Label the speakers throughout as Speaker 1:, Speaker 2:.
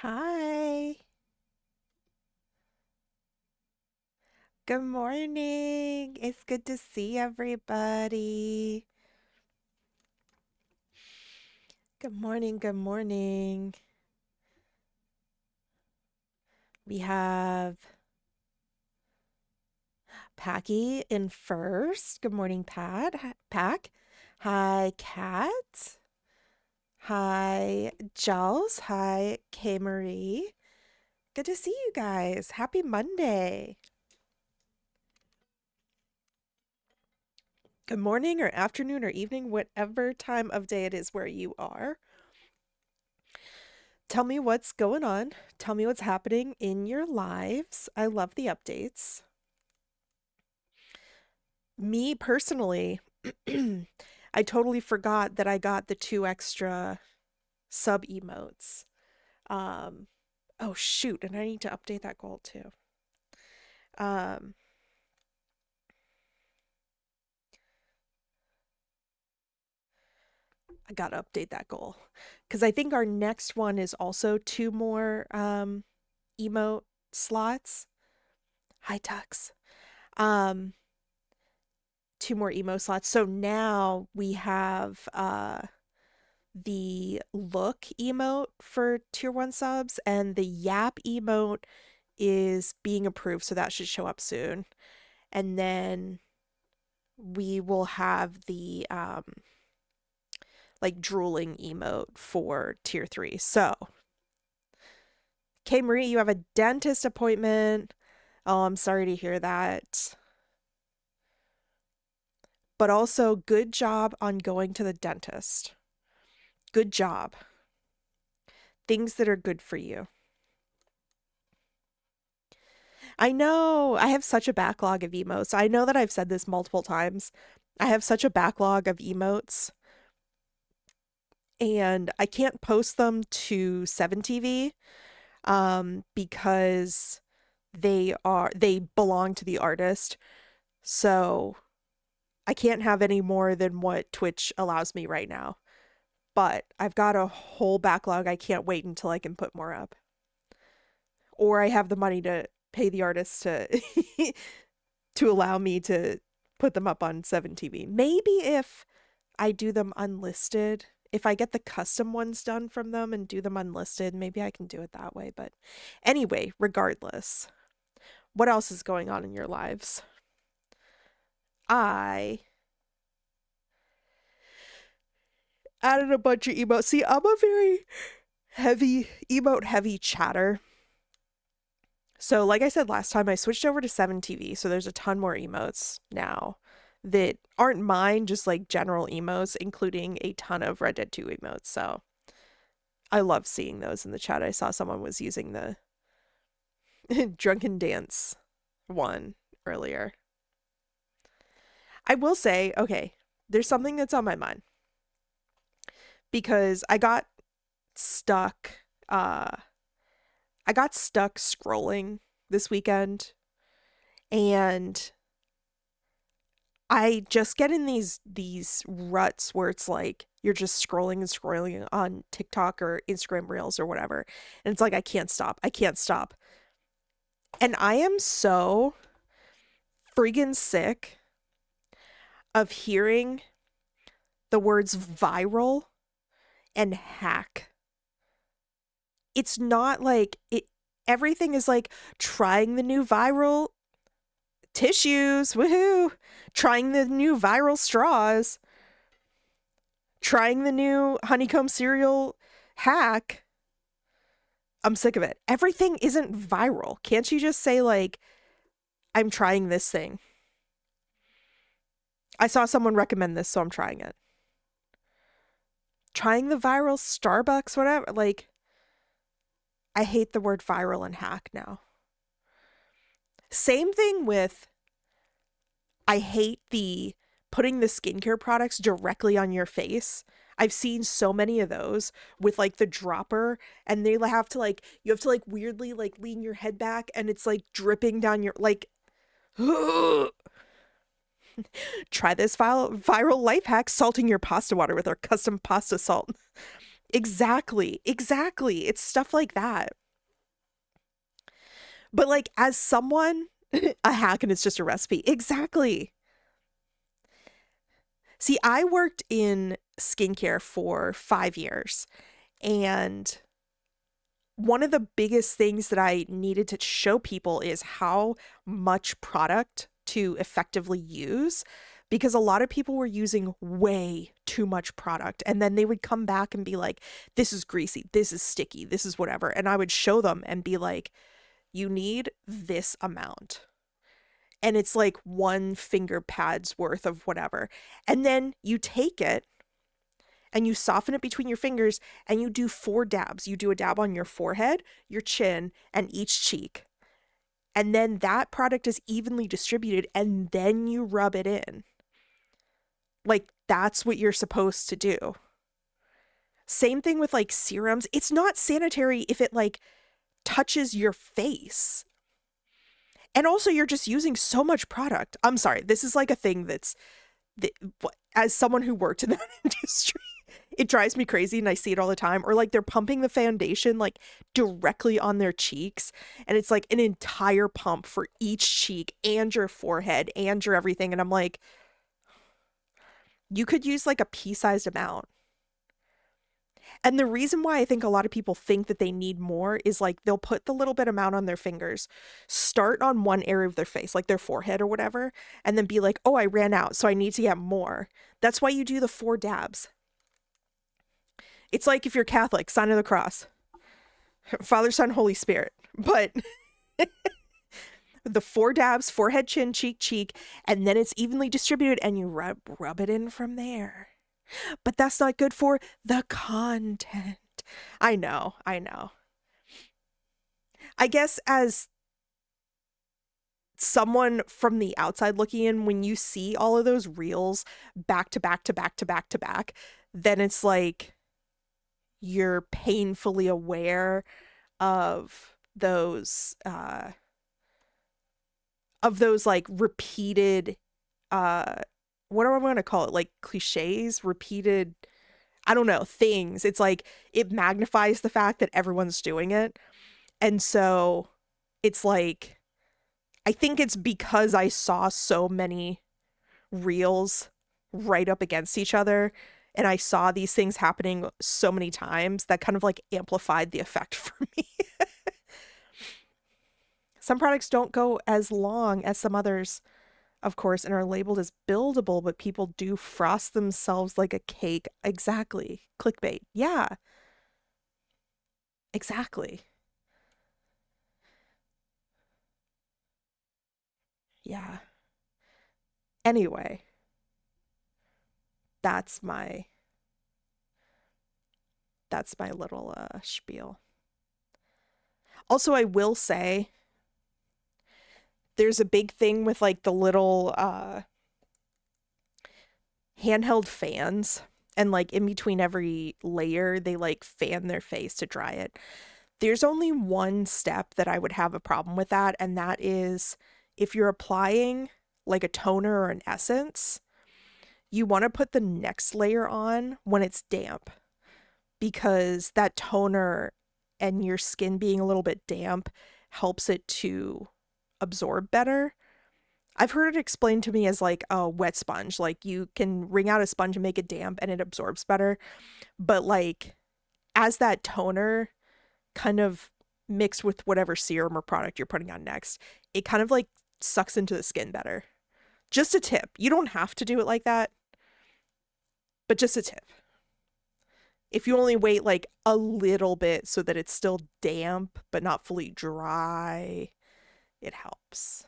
Speaker 1: Hi. Good morning. It's good to see everybody. Good morning. Good morning. We have Packy in first. Good morning, Pack. Hi, Kat. Hi, Giles. Hi, K Marie. Good to see you guys. Happy Monday. Good morning or afternoon or evening, whatever time of day it is where you are. Tell me what's going on. Tell me what's happening in your lives. I love the updates. Me personally, I totally forgot that I got the two extra sub emotes. Um, oh shoot, and I need to update that goal too. Um, I gotta update that goal because I think our next one is also two more emote slots. Hi, Tux. Um, two more emo slots. So now we have the look emote for tier 1 subs, and the yap emote is being approved, so that should show up soon. And then we will have the like drooling emote for tier 3. So, K Marie, you have a dentist appointment. Oh, I'm sorry to hear that. But also, good job on going to the dentist. Good job. Things that are good for you. I know. I have such a backlog of emotes. I know that I've said this multiple times. I have such a backlog of emotes, and I can't post them to 7TV because they belong to the artist. So I can't have any more than what Twitch allows me right now. But I've got a whole backlog. I can't wait until I can put more up. Or I have the money to pay the artist to to allow me to put them up on 7TV. Maybe if I do them unlisted, if I get the custom ones done from them and do them unlisted, maybe I can do it that way. But anyway, regardless, what else is going on in your lives? I added a bunch of emotes. See, I'm a very emote heavy chatter. So, like I said last time, I switched over to 7TV, so there's a ton more emotes now that aren't mine, just like general emotes, including a ton of Red Dead 2 emotes. So, I love seeing those in the chat. I saw someone was using the drunken dance one earlier. I will say, okay, there's something that's on my mind because stuck uh I got stuck scrolling this weekend, and I just get in these ruts where it's like you're just scrolling and scrolling on TikTok or Instagram Reels or whatever. And it's like I can't stop. I can't stop. And I am so friggin' sick of hearing the words viral and hack. It's not like it everything is like trying the new viral tissues, woohoo, trying the new viral straws, trying the new honeycomb cereal hack. I'm sick of it. Everything isn't viral. Can't you just say, like, I'm trying this thing? I saw someone recommend this, so I'm trying it. Trying the viral Starbucks, whatever. Like, I hate the word viral and hack now. Same thing with, I hate the putting the skincare products directly on your face. I've seen so many of those with like the dropper, and you have to like weirdly like lean your head back, and it's like dripping down your like try this viral life hack, salting your pasta water with our custom pasta salt. Exactly. Exactly. It's stuff like that. But like as someone a hack and it's just a recipe. Exactly. See, I worked in skincare for 5 years, and one of the biggest things that I needed to show people is how much product to effectively use, because a lot of people were using way too much product, and then they would come back and be like, this is greasy, this is sticky, this is whatever, and I would show them and be like, you need this amount, and it's like one finger pad's worth of whatever, and then you take it and you soften it between your fingers and you do 4 dabs. You do a dab on your forehead, your chin, and each cheek. And then that product is evenly distributed and then you rub it in. Like that's what you're supposed to do. Same thing with like serums. It's not sanitary if it like touches your face. And also you're just using so much product. I'm sorry. This is like a thing that's the, as someone who worked in that industry, it drives me crazy and I see it all the time. Or like they're pumping the foundation like directly on their cheeks, and it's like an entire pump for each cheek and your forehead and your everything, and I'm like, you could use like a pea-sized amount. And the reason why I think a lot of people think that they need more is like they'll put the little bit amount on their fingers, start on one area of their face, like their forehead or whatever, and then be like, oh, I ran out, so I need to get more. That's why you do the 4 dabs. It's like if you're Catholic, sign of the cross, Father, Son, Holy Spirit. But the 4 dabs, forehead, chin, cheek, cheek, and then it's evenly distributed and you rub it in from there. But that's not good for the content. I know, I know. I guess as someone from the outside looking in, when you see all of those reels back to back to back to back to back, then it's like you're painfully aware of those like repeated uh what do I want to call it, like cliches, repeated, I don't know, things. It's like it magnifies the fact that everyone's doing it. And so it's like, I think it's because I saw so many reels right up against each other and I saw these things happening so many times that kind of like amplified the effect for me. Some products don't go as long as some others, of course, and are labeled as buildable, but people do frost themselves like a cake. Exactly. Clickbait. Yeah, exactly. Yeah. Anyway, that's my little spiel. Also, I will say there's a big thing with like the little handheld fans, and like in between every layer they like fan their face to dry it. There's only one step that I would have a problem with that, and that is if you're applying like a toner or an essence, you want to put the next layer on when it's damp, because that toner and your skin being a little bit damp helps it to absorb better. I've heard it explained to me as like a wet sponge. Like you can wring out a sponge and make it damp and it absorbs better. But like as that toner kind of mixed with whatever serum or product you're putting on next, it kind of like sucks into the skin better. Just a tip. You don't have to do it like that, but just a tip. If you only wait like a little bit so that it's still damp but not fully dry, it helps.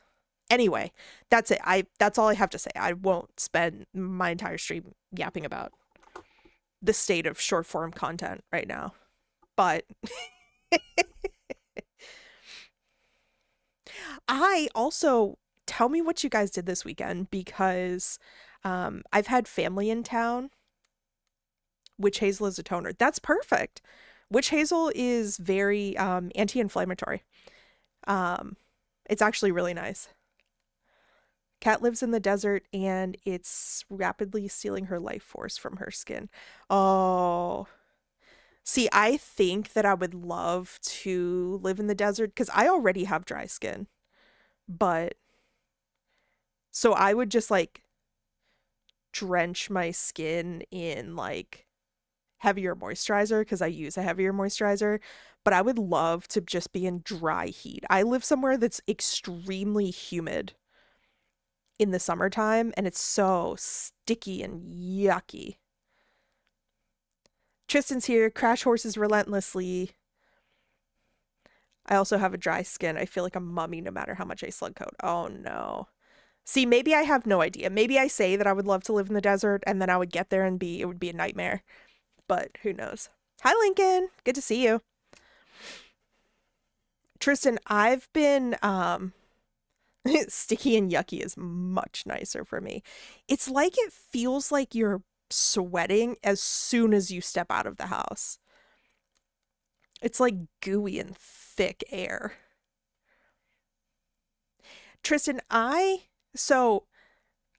Speaker 1: Anyway, that's it. That's all I have to say. I won't spend my entire stream yapping about the state of short form content right now. But I also, tell me what you guys did this weekend, because I've had family in town. Witch hazel is a toner. That's perfect. Witch hazel is very anti-inflammatory. It's actually really nice. Cat lives in the desert and it's rapidly stealing her life force from her skin. Oh, See, I think that I would love to live in the desert because I already have dry skin. But so I would just like drench my skin in like heavier moisturizer because I use a heavier moisturizer. But I would love to just be in dry heat. I live somewhere that's extremely humid in the summertime and it's so sticky and yucky. Tristan's here, crash horses relentlessly. I also have a dry skin. I feel like a mummy no matter how much I slug coat. Oh no. See, maybe I have no idea. Maybe I say that I would love to live in the desert and then I would get there and it would be a nightmare. But who knows? Hi, Lincoln. Good to see you. Tristan, I've been sticky and yucky is much nicer for me. It's like it feels like you're sweating as soon as you step out of the house. It's like gooey and thick air. Tristan, so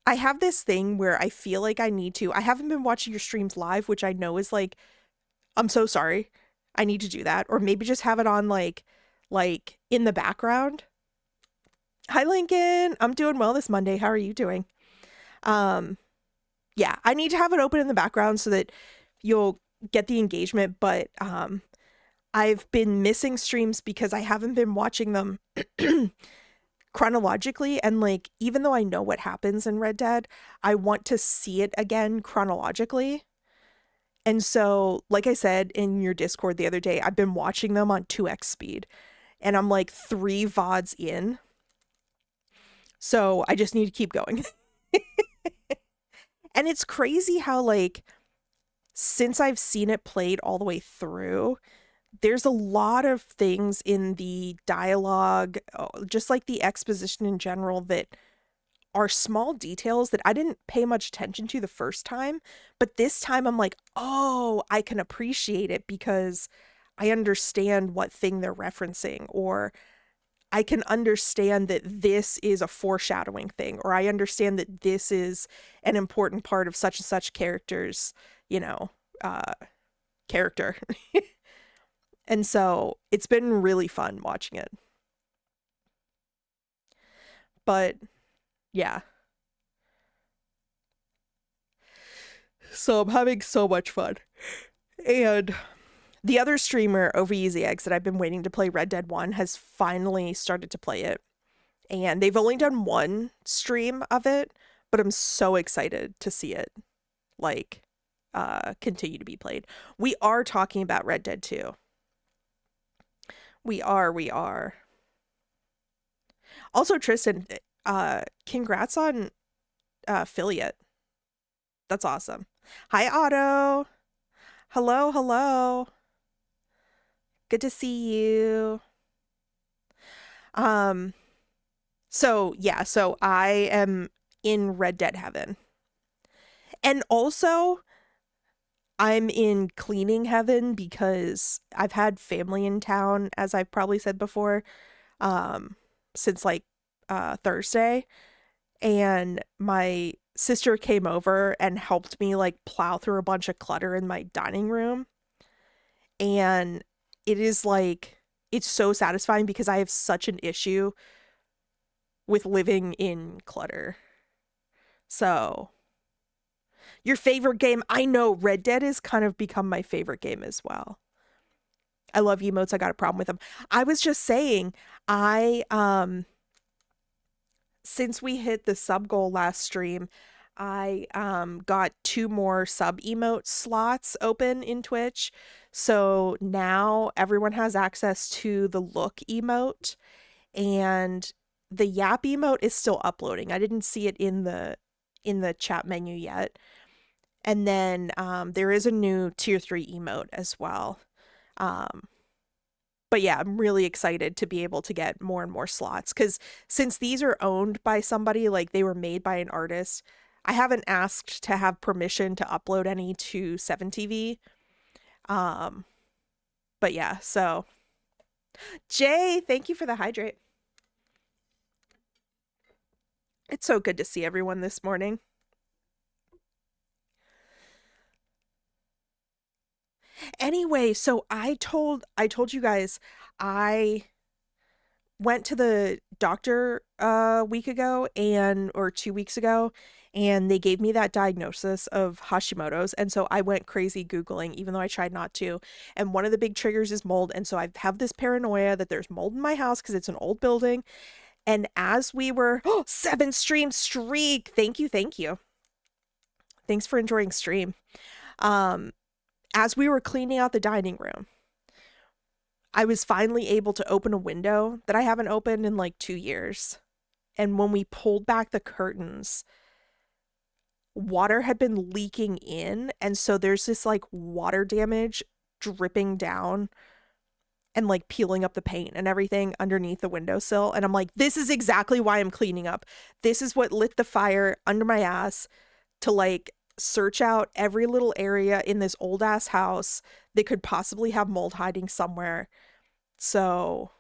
Speaker 1: I have this thing where I feel like I need to. I haven't been watching your streams live, which I know is like, I'm so sorry. I need to do that. Or maybe just have it on like in the background. Hi Lincoln. I'm doing well this Monday. How are you doing? Um yeah, I need to have it open in the background so that you'll get the engagement, but I've been missing streams because I haven't been watching them chronologically, and like even though I know what happens in Red Dead, I want to see it again chronologically. And so, like I said in your Discord the other day, I've been watching them on 2x speed and I'm like 3 VODs in. So, I just need to keep going. And it's crazy how like since I've seen it played all the way through, there's a lot of things in the dialogue, just like the exposition in general, that are small details that I didn't pay much attention to the first time. But this time I'm like, oh, I can appreciate it because I understand what thing they're referencing, or I can understand that this is a foreshadowing thing, or I understand that this is an important part of such and such character's, you know, uh, character. And so it's been really fun watching it. But yeah. So I'm having so much fun. And the other streamer, Over Easy Eggs, that I've been waiting to play Red Dead 1 has finally started to play it. And they've only done one stream of it, but I'm so excited to see it like continue to be played. We are talking about Red Dead 2. We are. Also, Tristan, congrats on affiliate. That's awesome. Hi, Otto. Hello. Good to see you. Um, so yeah, so I am in Red Dead heaven. And also I'm in cleaning heaven because I've had family in town, as I've probably said before, um, since like Thursday. And my sister came over and helped me like plow through a bunch of clutter in my dining room. And it is like, it's so satisfying because I have such an issue with living in clutter. So, your favorite game? I know Red Dead has kind of become my favorite game as well. I love emotes. I got a problem with them. I was just saying, I since we hit the sub goal last stream, I got 2 more sub emote slots open in Twitch. So now everyone has access to the look emote, and the yap emote is still uploading. I didn't see it in the chat menu yet. And then there is a new tier 3 emote as well. But yeah, I'm really excited to be able to get more and more slots because since these are owned by somebody, like they were made by an artist, I haven't asked to have permission to upload any to 7TV. Um, but yeah, so Jay, thank you for the hydrate. It's so good to see everyone this morning. Anyway, so I told you guys I went to the doctor a week ago and or 2 weeks ago, and they gave me that diagnosis of Hashimoto's, and so I went crazy googling even though I tried not to. And one of the big triggers is mold, and so I have this paranoia that there's mold in my house because it's an old building. And as we were 7 stream streak. Thank you, thank you. Thanks for enjoying stream. Um as we were cleaning out the dining room, I was finally able to open a window that I haven't opened in like 2 years. And when we pulled back the curtains, water had been leaking in. And so there's this like water damage dripping down and like peeling up the paint and everything underneath the windowsill. And I'm like, this is exactly why I'm cleaning up. This is what lit the fire under my ass to like search out every little area in this old ass house that could possibly have mold hiding somewhere. So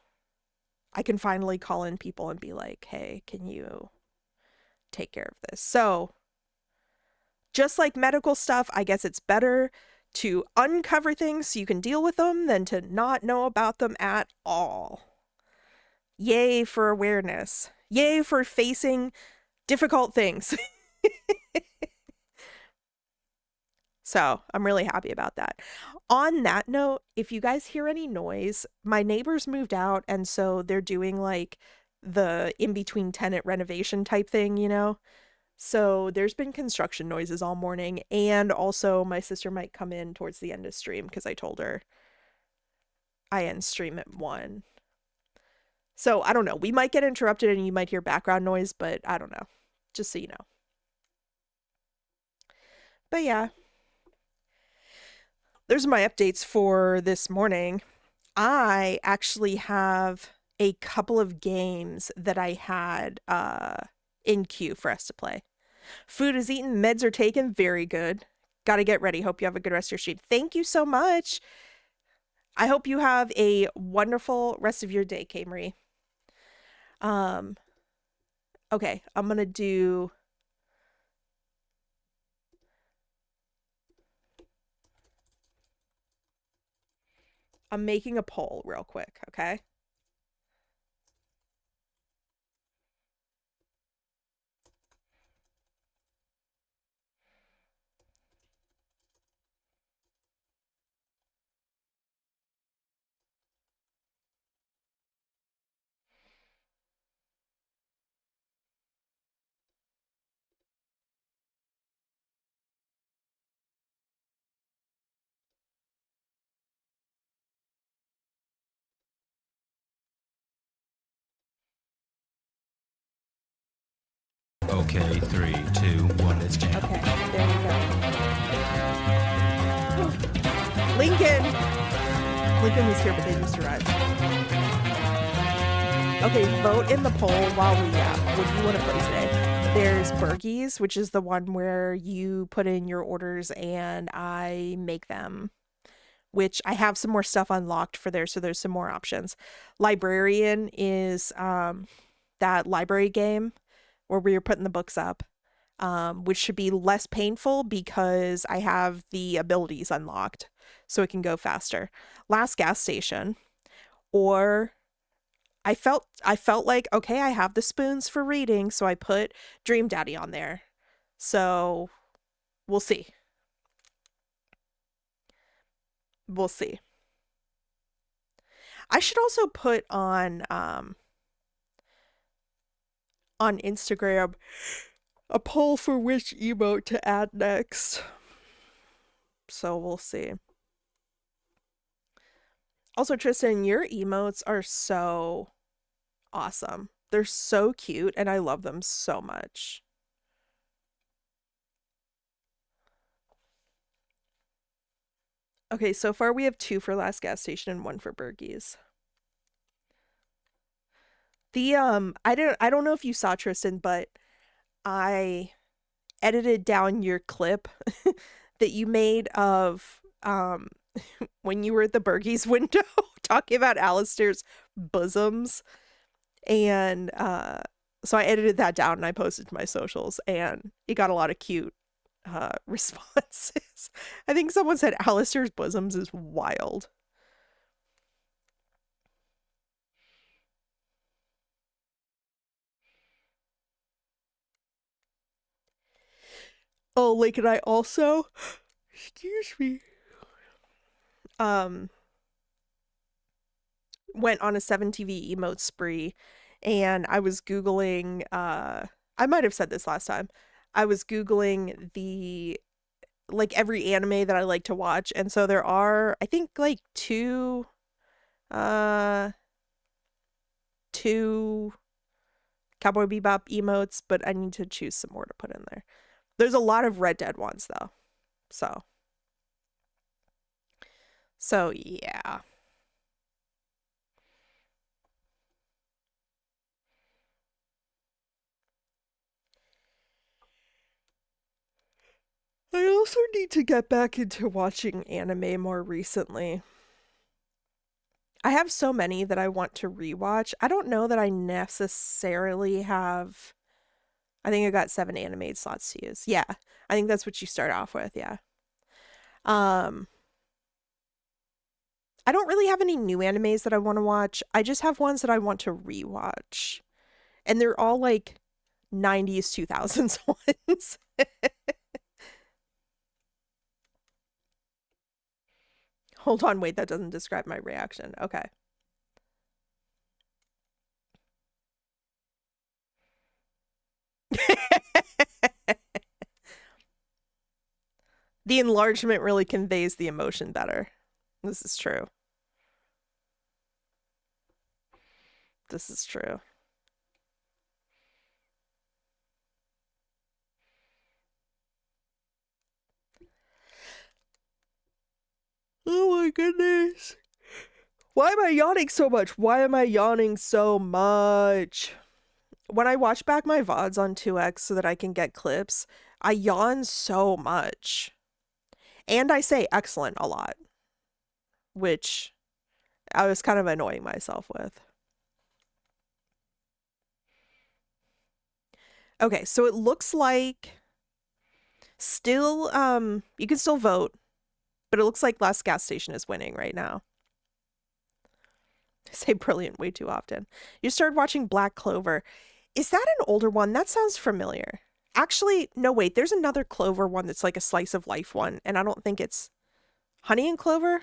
Speaker 1: I can finally call in people and be like, hey, can you take care of this? So just like medical stuff, I guess it's better to uncover things so you can deal with them than to not know about them at all. Yay for awareness. Yay for facing difficult things. So I'm really happy about that. On that note, if you guys hear any noise, my neighbors moved out, and so they're doing like the in-between tenant renovation type thing, you know? So there's been construction noises all morning, and also my sister might come in towards the end of stream because I told her I end stream at 1. So I don't know. We might get interrupted and you might hear background noise, but I don't know. Just so you know. But yeah, there's my updates for this morning. I actually have a couple of games that I had in queue for us to play. Food is eaten, meds are taken. Very good. Gotta get ready. Hope you have a good rest of your stream. Thank you so much. I hope you have a wonderful rest of your day, K. Marie. Okay, I'm gonna do. I'm making a poll real quick, okay?
Speaker 2: Okay, 3, 2, 1, let's jam.
Speaker 1: Okay, there we go. Lincoln! Lincoln was here, but they just arrived. Okay, vote in the poll while we, what do you want to play today? There's Burgies, which is the one where you put in your orders and I make them, which I have some more stuff unlocked for there, so there's some more options. Librarian is that library game where we are putting the books up, which should be less painful because I have the abilities unlocked, so it can go faster. Last gas station, or I felt like, okay, I have the spoons for reading, so I put Dream Daddy on there. So we'll see. We'll see. I should also put on Instagram a poll for which emote to add next. So we'll see. Also, Tristan, your emotes are so awesome. They're so cute and I love them so much. Okay, so far we have 2 for Last Gas Station and 1 for Burgies. The I don't know if you saw, Tristan, but I edited down your clip that you made of when you were at the Burgies window talking about Alistair's bosoms, and so I edited that down and I posted to my socials, and it got a lot of cute responses. I think someone said Alistair's bosoms is wild. Oh, like, and I also, excuse me, um, went on a 7TV emote spree, and I was Googling, I might have said this last time. I was Googling like, every anime that I like to watch, and so there are, I think, like, uh, two Cowboy Bebop emotes, but I need to choose some more to put in there. There's a lot of Red Dead ones, though. So, yeah. I also need to get back into watching anime more recently. I have so many that I want to rewatch. I don't know that I necessarily have. I think I got 7 animated slots to use. Yeah, I think that's what you start off with. Yeah. Um, I don't really have any new animes that I want to watch. I just have ones that I want to rewatch, and they're all like 90s, 2000s ones. Hold on, wait, that doesn't describe my reaction. Okay. The enlargement really conveys the emotion better. This is true. This is true. Oh my goodness. Why am I yawning so much? Why am I yawning so much? When I watch back my VODs on 2x so that I can get clips, I yawn so much. And I say excellent a lot, which I was kind of annoying myself with. Okay, so it looks like still you can still vote, but it looks like Last Gas Station is winning right now. I say brilliant way too often. You started watching Black Clover. Is that an older one? That sounds familiar. Actually, no, wait. There's another Clover one that's like a slice of life one, and I don't think it's Honey and Clover.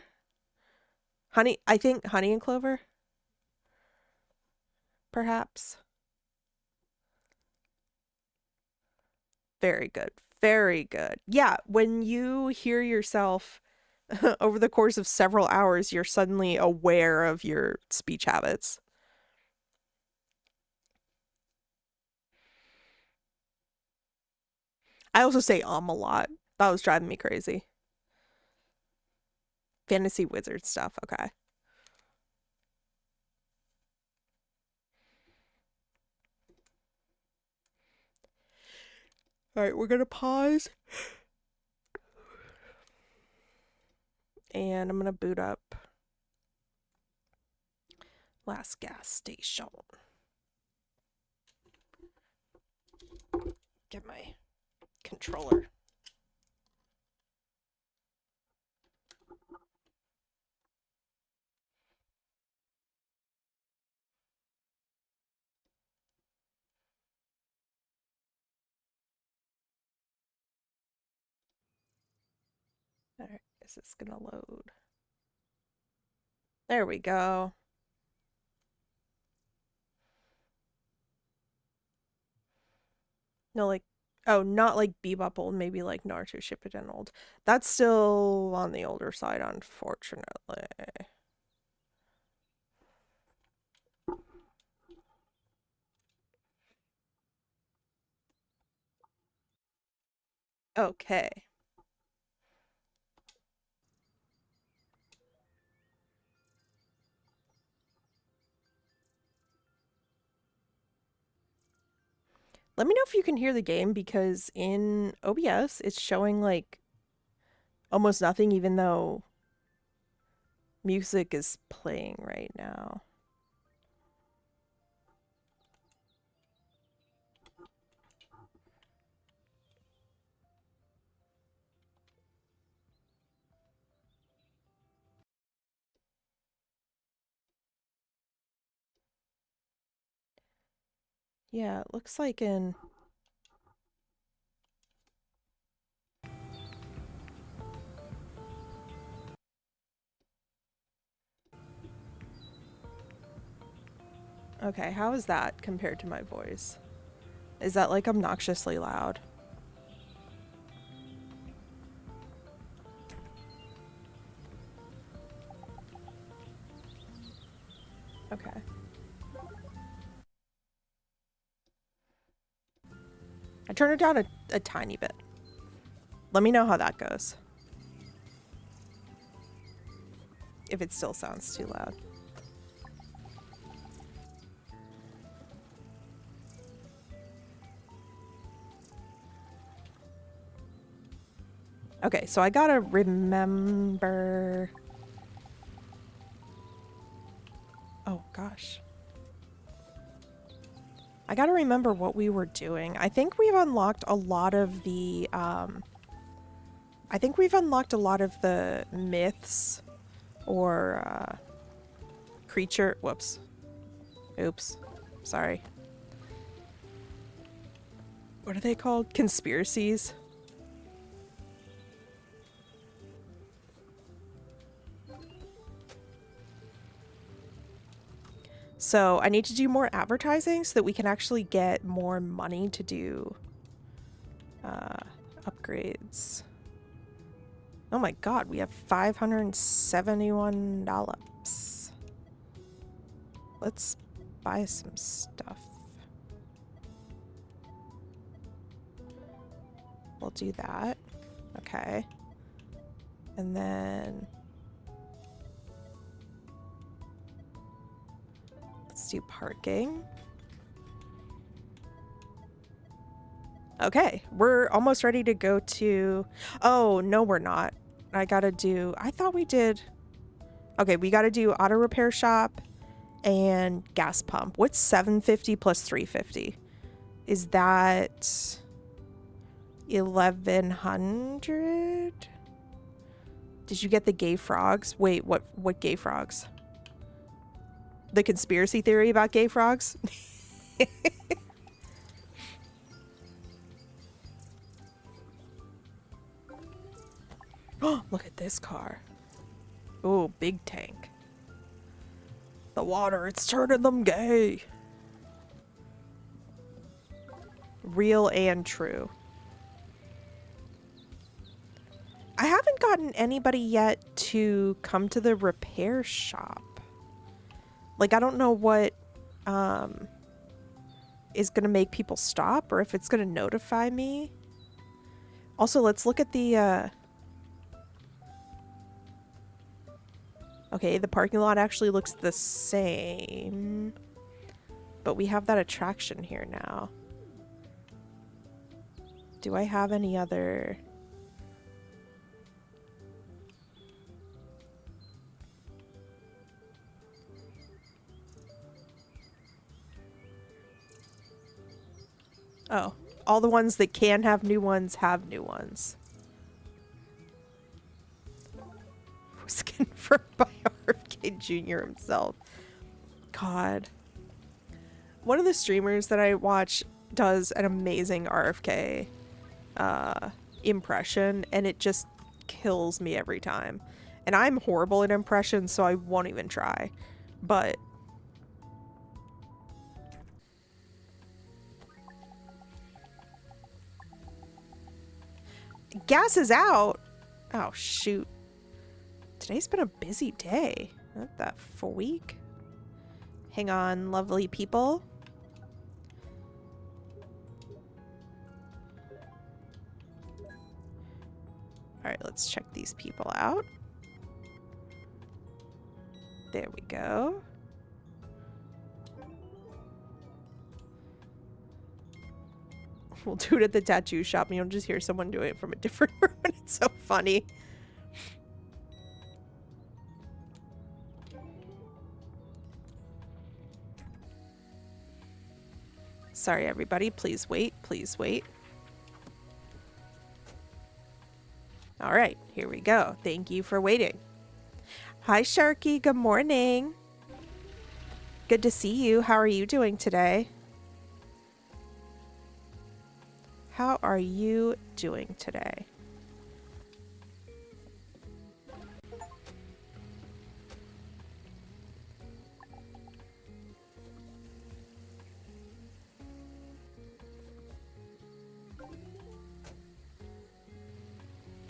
Speaker 1: I think Honey and Clover, perhaps. Very good. Very good. Yeah, when you hear yourself over the course of several hours, you're suddenly aware of your speech habits. I also say a lot. That was driving me crazy. Fantasy wizard stuff. Okay. All right, we're going to pause and I'm going to boot up Last Gas Station. Get my controller. All right, is this going to load? There we go. No, like, oh, not like Bebop old, maybe like Naruto Shippuden old. That's still on the older side, unfortunately. Okay. Let me know if you can hear the game because in OBS it's showing like almost nothing, even though music is playing right now. Yeah, it looks like in... Okay, how is that compared to my voice? Is that like obnoxiously loud? Okay. I turn it down a tiny bit. Let me know how that goes. If it still sounds too loud. Okay, so I gotta remember... Oh, gosh. I gotta remember what we were doing. I think we've unlocked a lot of the, I think we've unlocked a lot of the myths or, creature... Whoops. Oops. Sorry. What are they called? Conspiracies? So I need to do more advertising so that we can actually get more money to do upgrades. Oh my god, we have $571. Let's buy some stuff. We'll do that. Okay. And then... let's do parking. Okay, we're almost ready to go to... Oh, no, we're not. I gotta do... I thought we did... Okay, we gotta do auto repair shop and gas pump. What's 750 plus 350? Is that 1100? Did you get the gay frogs? Wait, what gay frogs? The conspiracy theory about gay frogs? Oh, look at this car. Oh, big tank. The water, it's turning them gay. Real and true. I haven't gotten anybody yet to come to the repair shop. Like, I don't know what is gonna make people stop or if it's gonna notify me. Also, let's look at the okay, the parking lot actually looks the same. But we have that attraction here now. Do I have any other... Oh, all the ones that can have new ones have new ones. Was confirmed by RFK Jr. himself. God. One of the streamers that I watch does an amazing RFK impression, and it just kills me every time. And I'm horrible at impressions, so I won't even try. But gas is out. Oh, shoot. Today's been a busy day. Not that full week. Hang on, lovely people. Alright, let's check these people out. There we go. We'll do it at the tattoo shop and you'll just hear someone doing it from a different room and it's so funny. Sorry, everybody. Please wait. Please wait. All right, here we go. Thank you for waiting. Hi, Sharky. Good morning. Good to see you. How are you doing today? How are you doing today?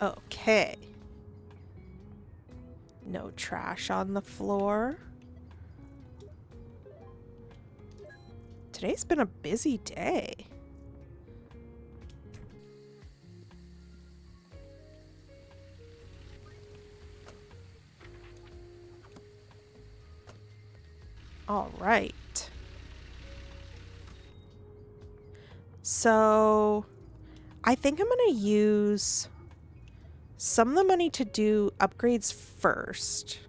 Speaker 1: Okay. No trash on the floor. Today's been a busy day. All right. So I think I'm going to use some of the money to do upgrades first.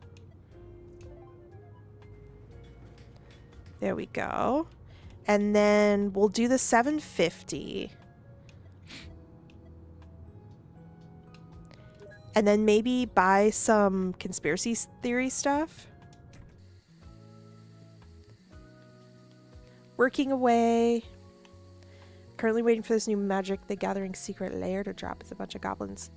Speaker 1: There we go. And then we'll do the 750. And then maybe buy some conspiracy theory stuff. Working away. Currently waiting for this new Magic the Gathering secret lair to drop. It's a bunch of goblins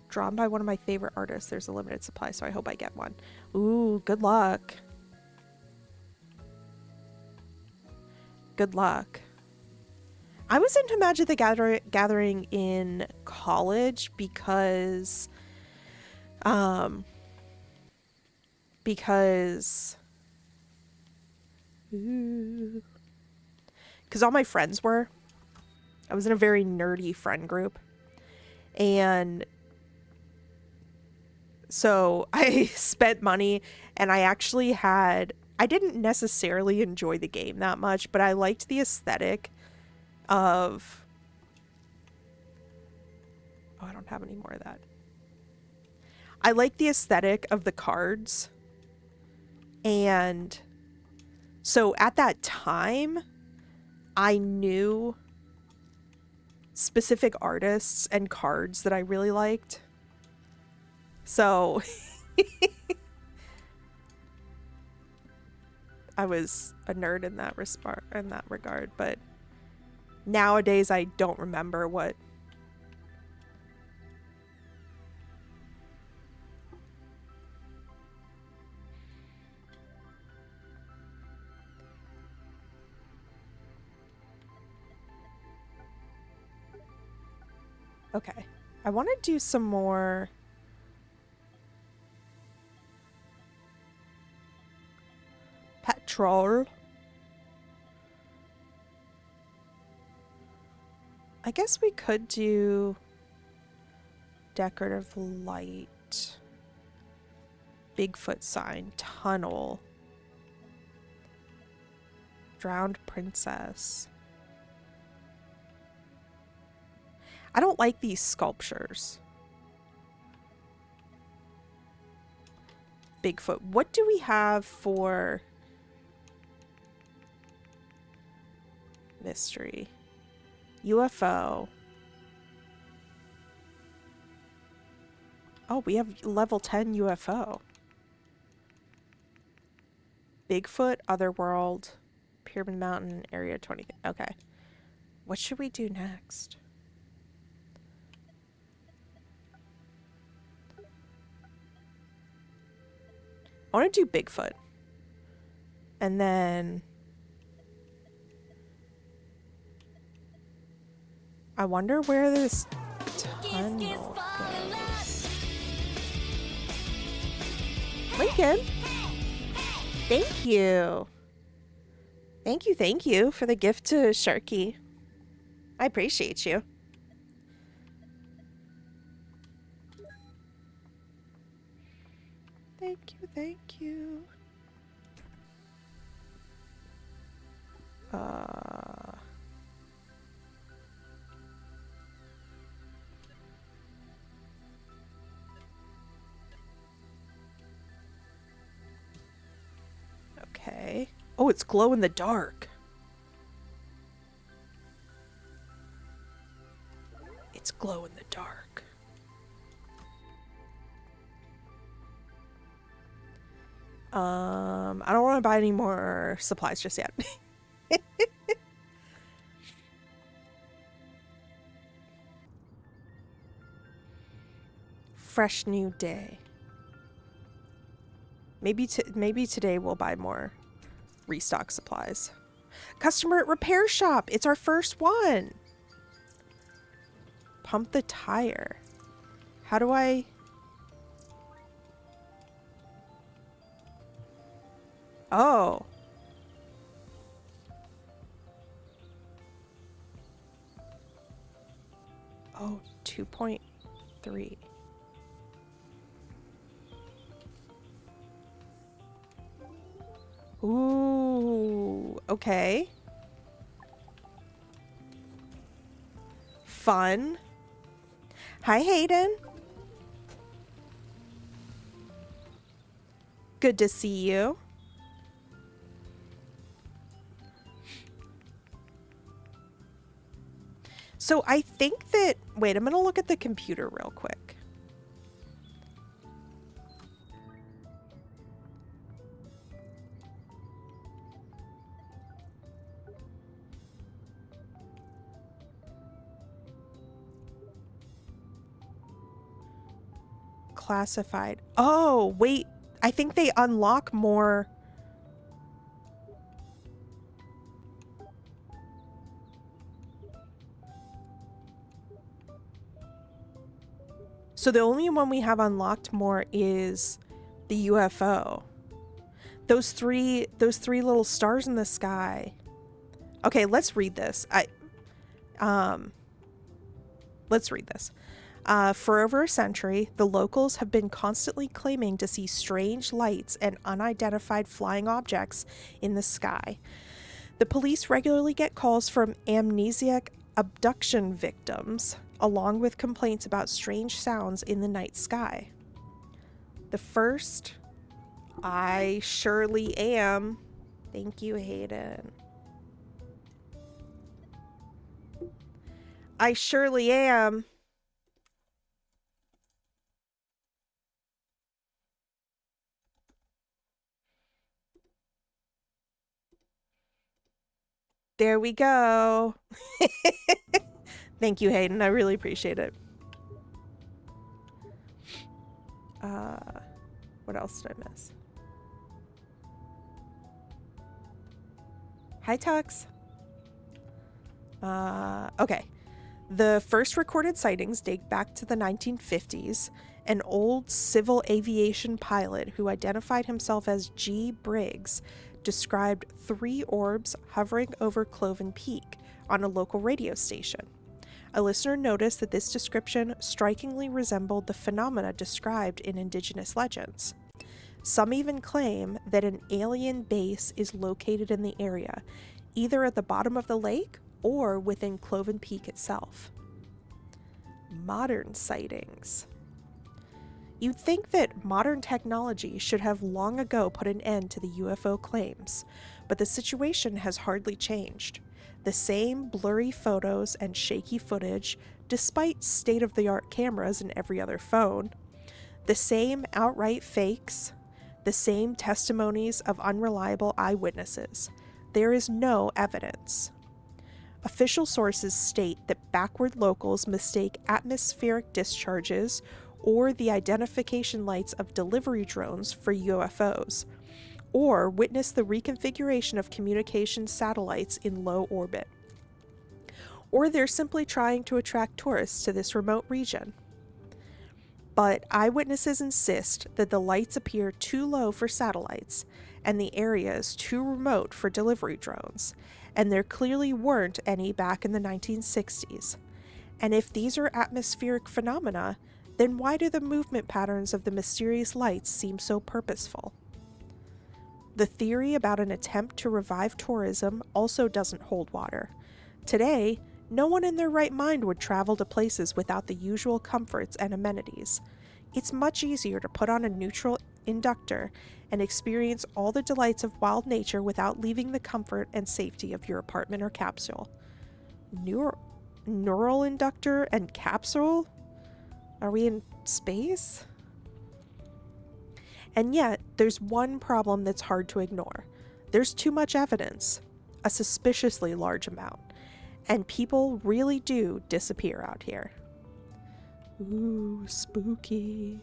Speaker 1: drawn by one of my favorite artists. There's a limited supply, so I hope I get one. Ooh, good luck. Good luck. I was into Magic the Gathering in college because all my friends were. I was in a very nerdy friend group. And so I spent money, and I didn't necessarily enjoy the game that much, but I liked the aesthetic of... Oh, I don't have any more of that. I like the aesthetic of the cards. And so at that time, I knew specific artists and cards that I really liked. So I was a nerd in that regard, but nowadays I don't remember what. Okay, I want to do some more petrol. I guess we could do decorative light, Bigfoot sign, tunnel, drowned princess. I don't like these sculptures. Bigfoot. What do we have for mystery? UFO. Oh, we have level 10 UFO. Bigfoot, Otherworld, Pyramid Mountain, Area 20. Okay. What should we do next? I want to do Bigfoot. And then I wonder where this tunnel goes. Lincoln! Thank you! Thank you for the gift to Sharky. I appreciate you. Thank you. Okay. Oh, it's glow in the dark. It's glow in the dark. I don't want to buy any more supplies just yet. fresh new day. Maybe today we'll buy more restock supplies. Customer repair shop. It's our first one. Pump the tire. How do I... Oh. Oh, 2.3. Ooh, okay. Fun. Hi, Hayden. Good to see you. So I think that... Wait, I'm going to look at the computer real quick. Classified. Oh, wait. I think they unlock more... So the only one we have unlocked more is the UFO. Those three little stars in the sky. Okay, let's read this. Let's read this. For over a century, the locals have been constantly claiming to see strange lights and unidentified flying objects in the sky. The police regularly get calls from amnesiac abduction victims, along with complaints about strange sounds in the night sky. The first, I surely am. Thank you, Hayden. I surely am. There we go. Thank you, Hayden. I really appreciate it. What else did I miss? Hi, Tux. Okay. The first recorded sightings date back to the 1950s. An old civil aviation pilot who identified himself as G. Briggs described 3 orbs hovering over Cloven Peak on a local radio station. A listener noticed that this description strikingly resembled the phenomena described in indigenous legends. Some even claim that an alien base is located in the area, either at the bottom of the lake or within Cloven Peak itself. Modern sightings. You'd think that modern technology should have long ago put an end to the UFO claims, but the situation has hardly changed. The same blurry photos and shaky footage, despite state-of-the-art cameras in every other phone. The same outright fakes. The same testimonies of unreliable eyewitnesses. There is no evidence. Official sources state that backward locals mistake atmospheric discharges or the identification lights of delivery drones for UFOs, or witness the reconfiguration of communication satellites in low orbit. Or they're simply trying to attract tourists to this remote region. But eyewitnesses insist that the lights appear too low for satellites, and the area is too remote for delivery drones, and there clearly weren't any back in the 1960s. And if these are atmospheric phenomena, then why do the movement patterns of the mysterious lights seem so purposeful? The theory about an attempt to revive tourism also doesn't hold water. Today, no one in their right mind would travel to places without the usual comforts and amenities. It's much easier to put on a neutral inductor and experience all the delights of wild nature without leaving the comfort and safety of your apartment or capsule. Neural inductor and capsule? Are we in space? And yet, there's one problem that's hard to ignore. There's too much evidence, a suspiciously large amount, and people really do disappear out here. Ooh, spooky.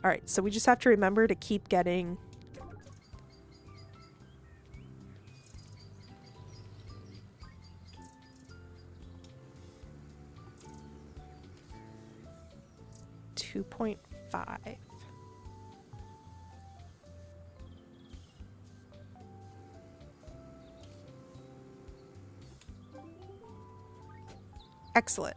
Speaker 1: Alright, so we just have to remember to keep getting... $2.5. Excellent.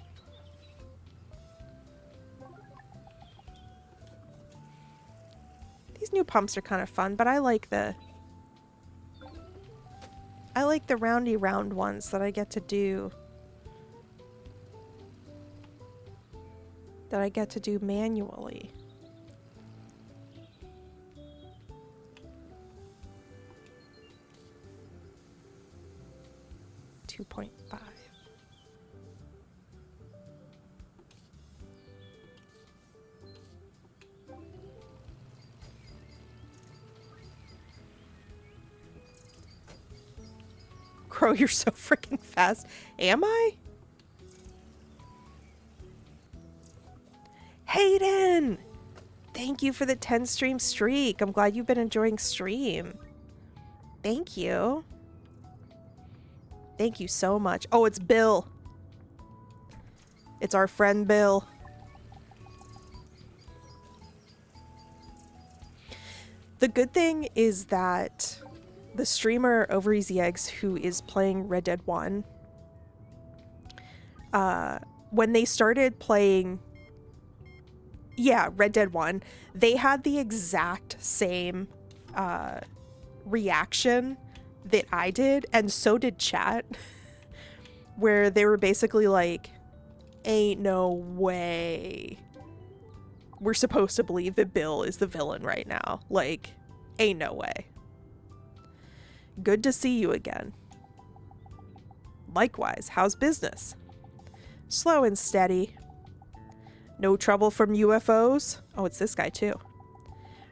Speaker 1: These new pumps are kind of fun, but I like the roundy round ones that I get to do. That I get to do manually. $2.5. Crow, you're so freaking fast. Am I? Hayden! Thank you for the 10 stream streak. I'm glad you've been enjoying stream. Thank you. Thank you so much. Oh, it's Bill. It's our friend Bill. The good thing is that the streamer Over Easy Eggs who is playing Red Dead 1, when they started playing Red Dead 1, they had the exact same reaction that I did, and so did chat, where they were basically like, ain't no way we're supposed to believe that Bill is the villain right now. Like, ain't no way. Good to see you again. Likewise, how's business? Slow and steady. No trouble from UFOs? Oh, it's this guy too.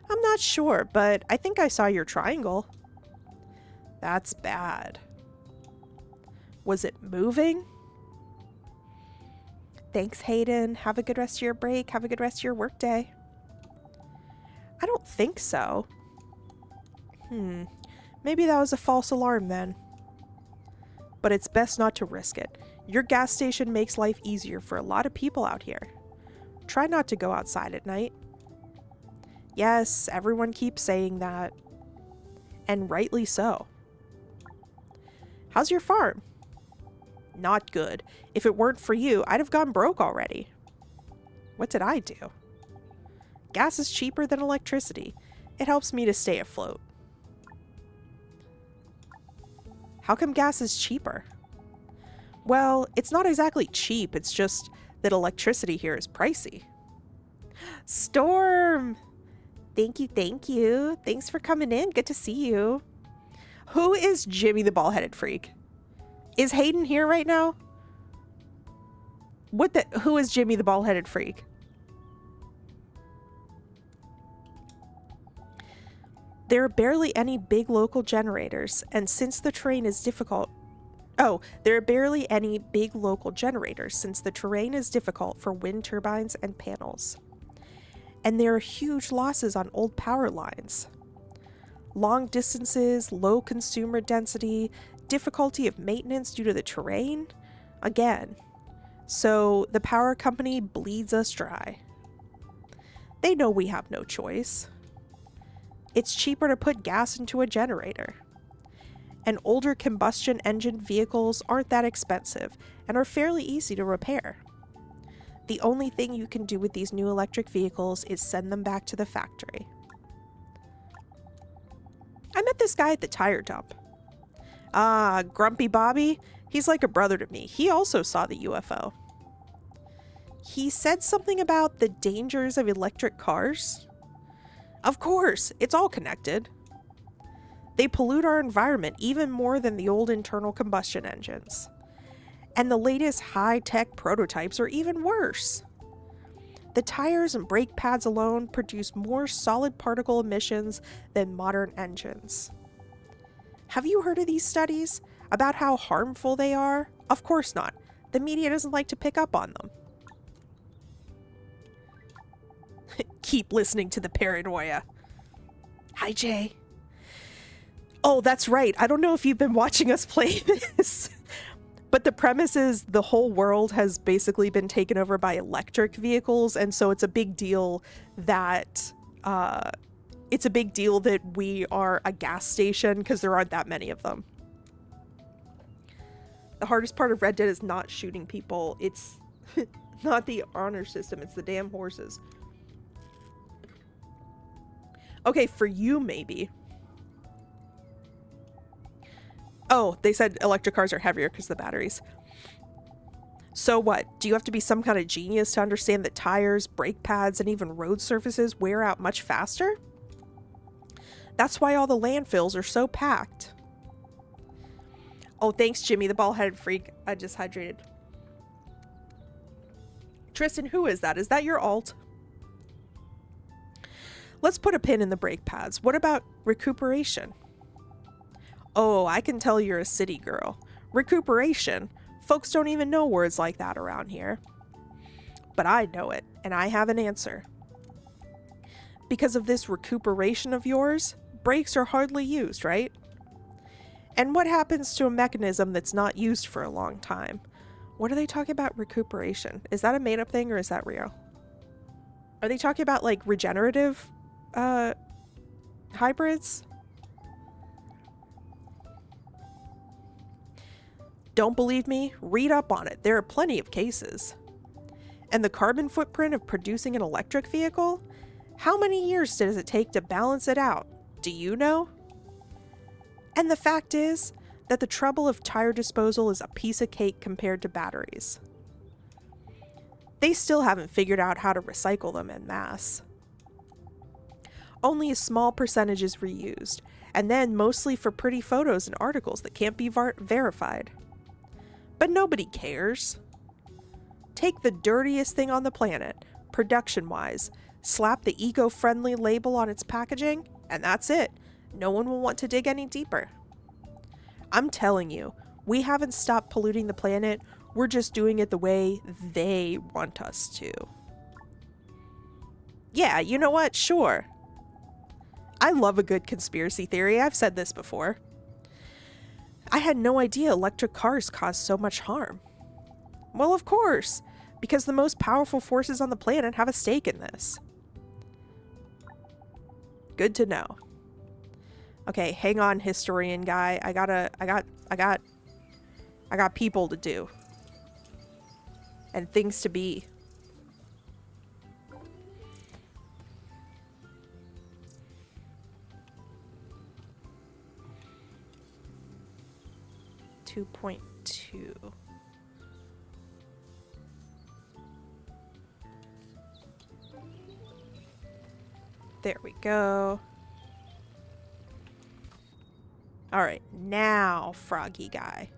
Speaker 1: I'm not sure, but I think I saw your triangle. That's bad. Was it moving? Thanks, Hayden. Have a good rest of your break. Have a good rest of your workday. I don't think so. Maybe that was a false alarm then. But it's best not to risk it. Your gas station makes life easier for a lot of people out here. Try not to go outside at night. Yes, everyone keeps saying that. And rightly so. How's your farm? Not good. If it weren't for you, I'd have gone broke already. What did I do? Gas is cheaper than electricity. It helps me to stay afloat. How come gas is cheaper? Well, it's not exactly cheap, it's just that electricity here is pricey. Storm! Thank you, thank you. Thanks for coming in. Good to see you. Who is Jimmy the Bald-Headed Freak? Is Hayden here right now? Who is Jimmy the Bald-Headed Freak? There are barely any big local generators, and since the terrain is difficult... Oh, there are barely any big local generators since the terrain is difficult for wind turbines and panels. And there are huge losses on old power lines. Long distances, low consumer density, difficulty of maintenance due to the terrain. Again. So the power company bleeds us dry. They know we have no choice. It's cheaper to put gas into a generator. And older combustion engine vehicles aren't that expensive and are fairly easy to repair. The only thing you can do with these new electric vehicles is send them back to the factory. I met this guy at the tire dump. Ah, Grumpy Bobby. He's like a brother to me. He also saw the UFO. He said something about the dangers of electric cars. Of course, it's all connected. They pollute our environment even more than the old internal combustion engines. And the latest high-tech prototypes are even worse. The tires and brake pads alone produce more solid particle emissions than modern engines. Have you heard of these studies about how harmful they are? Of course not. The media doesn't like to pick up on them. Keep listening to the paranoia. Hi, Jay. Oh, that's right. I don't know if you've been watching us play this, but the premise is the whole world has basically been taken over by electric vehicles, and so it's a big deal that we are a gas station because there aren't that many of them. The hardest part of Red Dead is not shooting people. It's not the honor system. It's the damn horses. Okay, for you, maybe. Oh, they said electric cars are heavier because of the batteries. So what? Do you have to be some kind of genius to understand that tires, brake pads, and even road surfaces wear out much faster? That's why all the landfills are so packed. Oh, thanks, Jimmy, the bald-headed freak. I just hydrated. Tristan, who is that? Is that your alt? Let's put a pin in the brake pads. What about recuperation? Oh, I can tell you're a city girl. Recuperation? Folks don't even know words like that around here. But I know it, and I have an answer. Because of this recuperation of yours, brakes are hardly used, right? And what happens to a mechanism that's not used for a long time? What are they talking about recuperation? Is that a made-up thing or is that real? Are they talking about like regenerative hybrids? Don't believe me? Read up on it. There are plenty of cases. And the carbon footprint of producing an electric vehicle? How many years does it take to balance it out? Do you know? And the fact is that the trouble of tire disposal is a piece of cake compared to batteries. They still haven't figured out how to recycle them en masse. Only a small percentage is reused, and then mostly for pretty photos and articles that can't be verified. But nobody cares. Take the dirtiest thing on the planet, production-wise, slap the eco-friendly label on its packaging, and that's it. No one will want to dig any deeper. I'm telling you, we haven't stopped polluting the planet. We're just doing it the way they want us to. Yeah, you know what? Sure. I love a good conspiracy theory. I've said this before. I had no idea electric cars cause so much harm. Well, of course, because the most powerful forces on the planet have a stake in this. Good to know. Okay, hang on, historian guy. I got people to do. And things to be. .2. There we go. All right, now, froggy guy.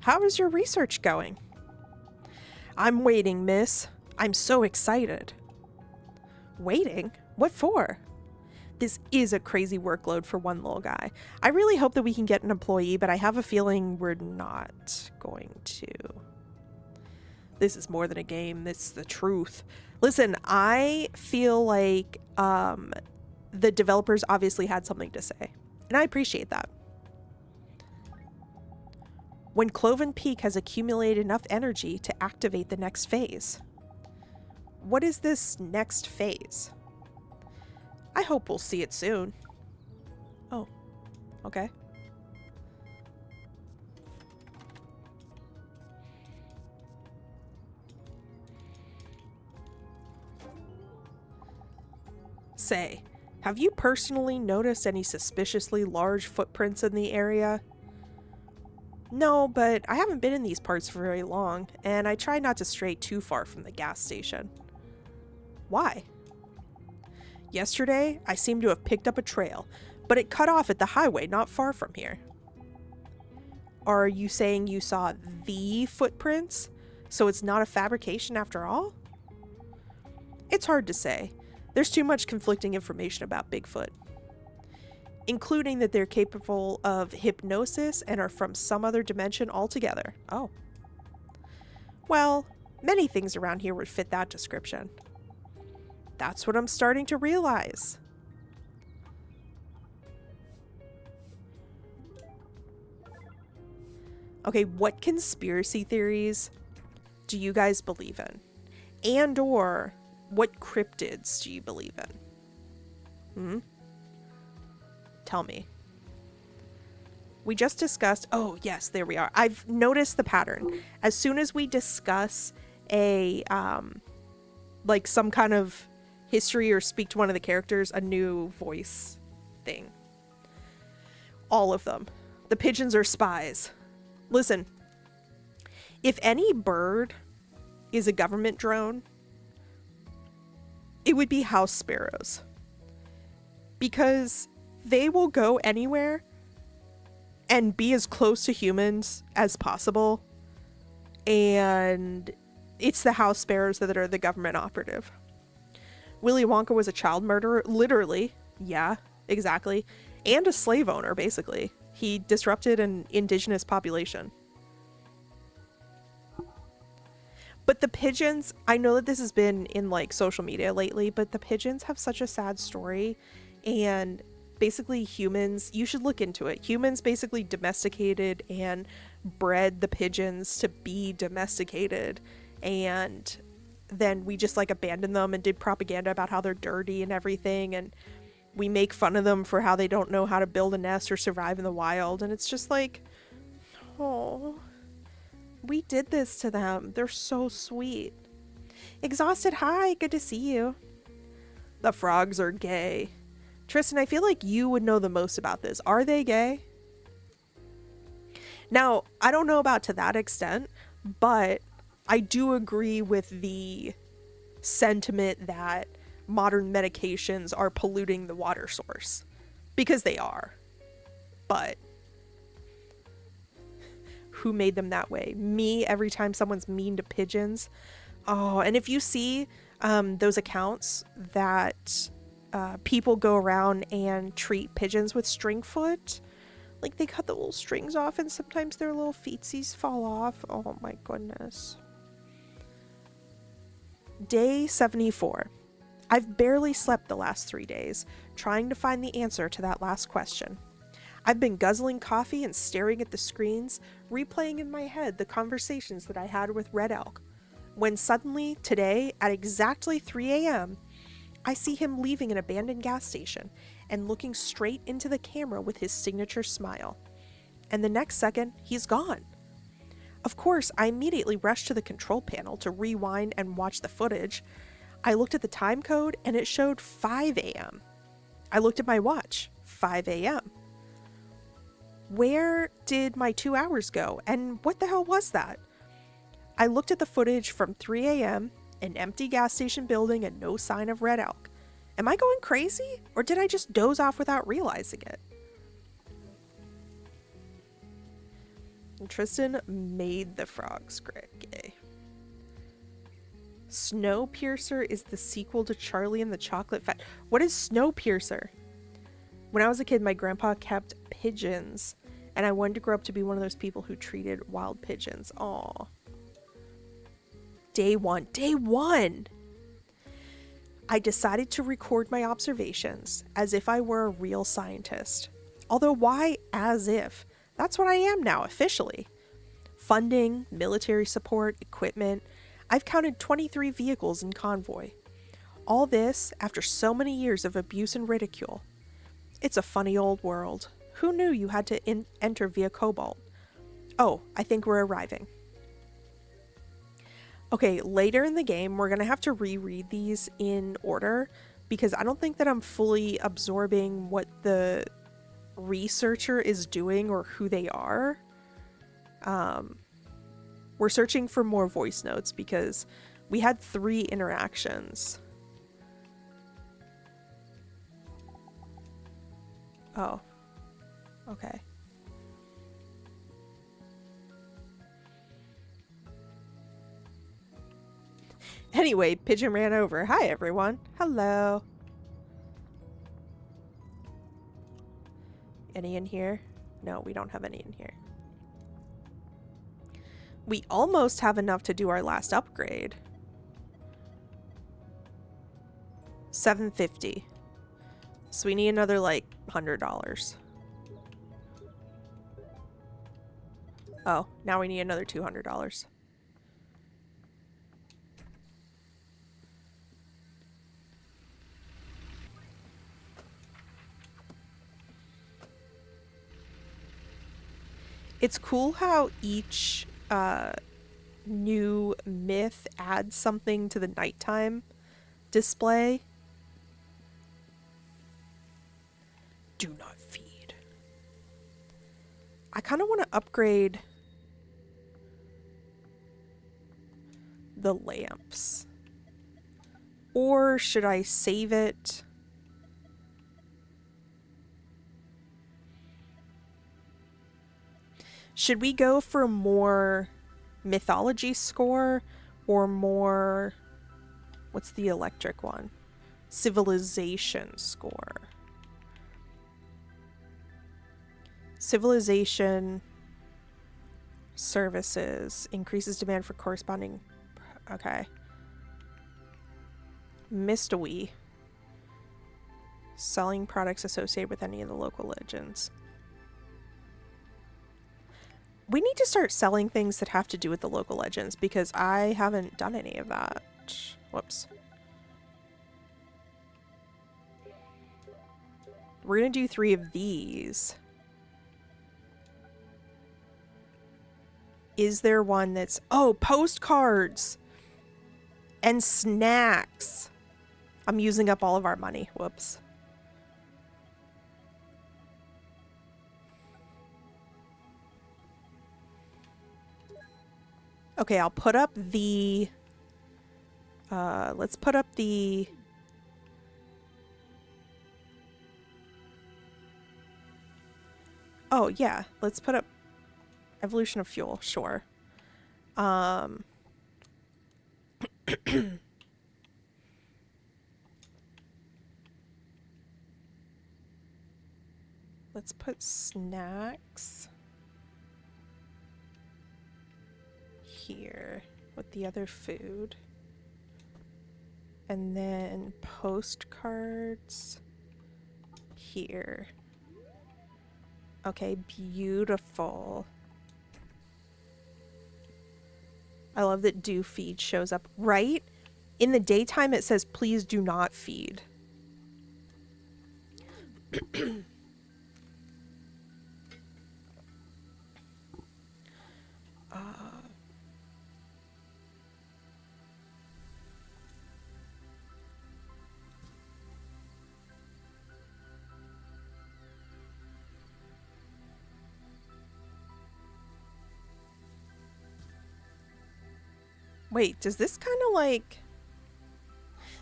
Speaker 1: How is your research going? I'm waiting, miss. I'm so excited. Waiting? What for? This is a crazy workload for one little guy. I really hope that we can get an employee, but I have a feeling we're not going to. This is more than a game. This is the truth. Listen, I feel like the developers obviously had something to say, and I appreciate that. When Cloven Peak has accumulated enough energy to activate the next phase. What is this next phase? I hope we'll see it soon. Oh, okay. Say, have you personally noticed any suspiciously large footprints in the area? No, but I haven't been in these parts for very long, and I try not to stray too far from the gas station. Why? Yesterday, I seem to have picked up a trail, but it cut off at the highway not far from here. Are you saying you saw the footprints? So it's not a fabrication after all? It's hard to say. There's too much conflicting information about Bigfoot, including that they're capable of hypnosis and are from some other dimension altogether. Oh. Well, many things around here would fit that description. That's what I'm starting to realize. Okay, what conspiracy theories do you guys believe in? And or what cryptids do you believe in? Tell me. We just discussed, oh yes, there we are. I've noticed the pattern. As soon as we discuss a, like some kind of history or speak to one of the characters, a new voice thing. All of them. The pigeons are spies. Listen, if any bird is a government drone, it would be house sparrows. Because they will go anywhere and be as close to humans as possible. And it's the house sparrows that are the government operative. Willy Wonka was a child murderer, literally. Yeah, exactly. And a slave owner, basically. He disrupted an indigenous population. But the pigeons, I know that this has been in like social media lately, but the pigeons have such a sad story. And basically humans, you should look into it. Humans basically domesticated and bred the pigeons to be domesticated. And then we just like abandoned them and did propaganda about how they're dirty and everything. And we make fun of them for how they don't know how to build a nest or survive in the wild. And it's just like, oh, we did this to them. They're so sweet. Exhausted, hi, good to see you. The frogs are gay. Tristan, I feel like you would know the most about this. Are they gay? Now, I don't know about to that extent, but I do agree with the sentiment that modern medications are polluting the water source. Because they are. But who made them that way? Me, every time someone's mean to pigeons. Oh, and if you see those accounts that people go around and treat pigeons with string foot, like they cut the little strings off and sometimes their little feetsies fall off. Oh my goodness. Day 74. I've barely slept the last 3 days, trying to find the answer to that last question. I've been guzzling coffee and staring at the screens, replaying in my head the conversations that I had with Red Elk, when suddenly, today, at exactly 3 a.m., I see him leaving an abandoned gas station and looking straight into the camera with his signature smile. And the next second, he's gone. Of course, I immediately rushed to the control panel to rewind and watch the footage. I looked at the time code and it showed 5 a.m. I looked at my watch, 5 a.m. Where did my 2 hours go? And what the hell was that? I looked at the footage from 3 a.m., an empty gas station building and no sign of Red Elk. Am I going crazy? Or did I just doze off without realizing it? And Tristan made the frogs gay. Snowpiercer is the sequel to Charlie and the Chocolate Factory. What is Snowpiercer? When I was a kid, my grandpa kept pigeons, and I wanted to grow up to be one of those people who treated wild pigeons. Aw. Day one. I decided to record my observations as if I were a real scientist. Although why as if? That's what I am now, officially. Funding, military support, equipment. I've counted 23 vehicles in convoy. All this after so many years of abuse and ridicule. It's a funny old world. Who knew you had to enter via Cobalt? Oh, I think we're arriving. Okay, later in the game, we're going to have to reread these in order because I don't think that I'm fully absorbing what the researcher is doing or who they are. We're searching for more voice notes because we had 3 interactions. Oh, okay. Anyway, Pigeon ran over. Hi, everyone. Hello. Any in here? No, we don't have any in here. We almost have enough to do our last upgrade. 750. So we need another, like, $100. Oh, now we need another $200. It's cool how each new myth adds something to the nighttime display. Do not feed. I kind of want to upgrade the lamps. Or should I save it? Should we go for more mythology score or more, what's the electric one? Civilization score. Civilization services increases demand for corresponding. Okay. Mystery. Selling products associated with any of the local legends. We need to start selling things that have to do with the local legends because I haven't done any of that. Whoops. We're gonna do 3 of these. Is there one that's... Oh, postcards! And snacks! I'm using up all of our money. Whoops. Okay, I'll put up the... let's put up the... Oh, yeah. Let's put up evolution of fuel. Sure. Let's put snacks here with the other food. And then postcards here. Okay, beautiful. I love that do feed shows up. Right? In the daytime it says please do not feed. Wait, does this kind of like...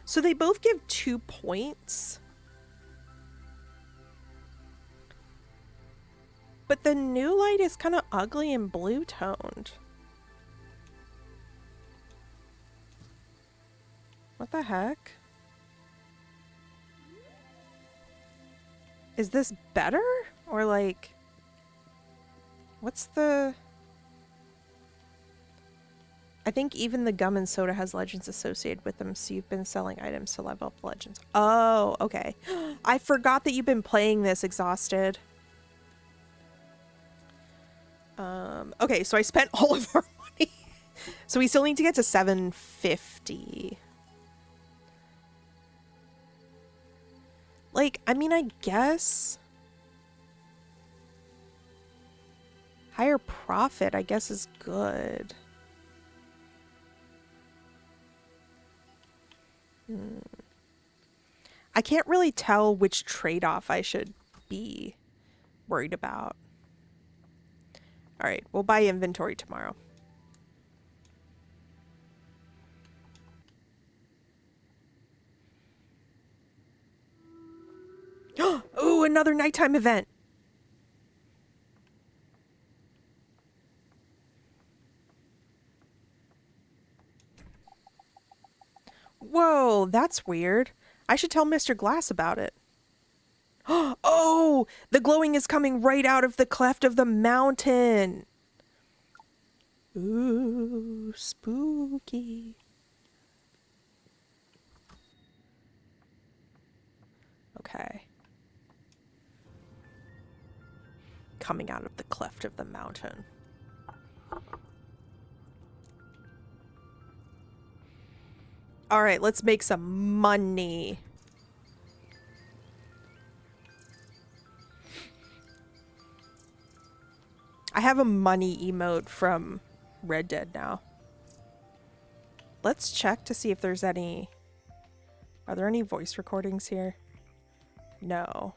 Speaker 1: So they both give 2 points. But the new light is kind of ugly and blue toned. What the heck? Is this better? Or like... What's the... I think even the gum and soda has legends associated with them, so you've been selling items to level up legends. Oh, okay. I forgot that you've been playing this exhausted. Okay, so I spent all of our money. So we still need to get to 750. Like, I mean, I guess... Higher profit, I guess, is good. I can't really tell which trade-off I should be worried about. Alright, we'll buy inventory tomorrow. Oh, another nighttime event! Whoa, that's weird. I should tell Mr. Glass about it. Oh, the glowing is coming right out of the cleft of the mountain. Ooh, spooky. Okay. Coming out of the cleft of the mountain. All right, let's make some money. I have a money emote from Red Dead now. Let's check to see if there's any... Are there any voice recordings here? No.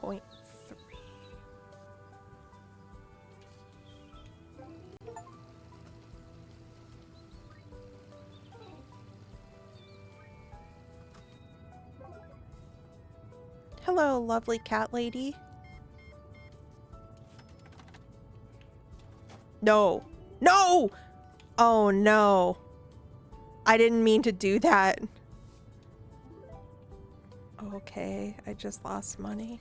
Speaker 1: .3. Hello, lovely cat lady. No. No! Oh no. I didn't mean to do that. Okay, I just lost money.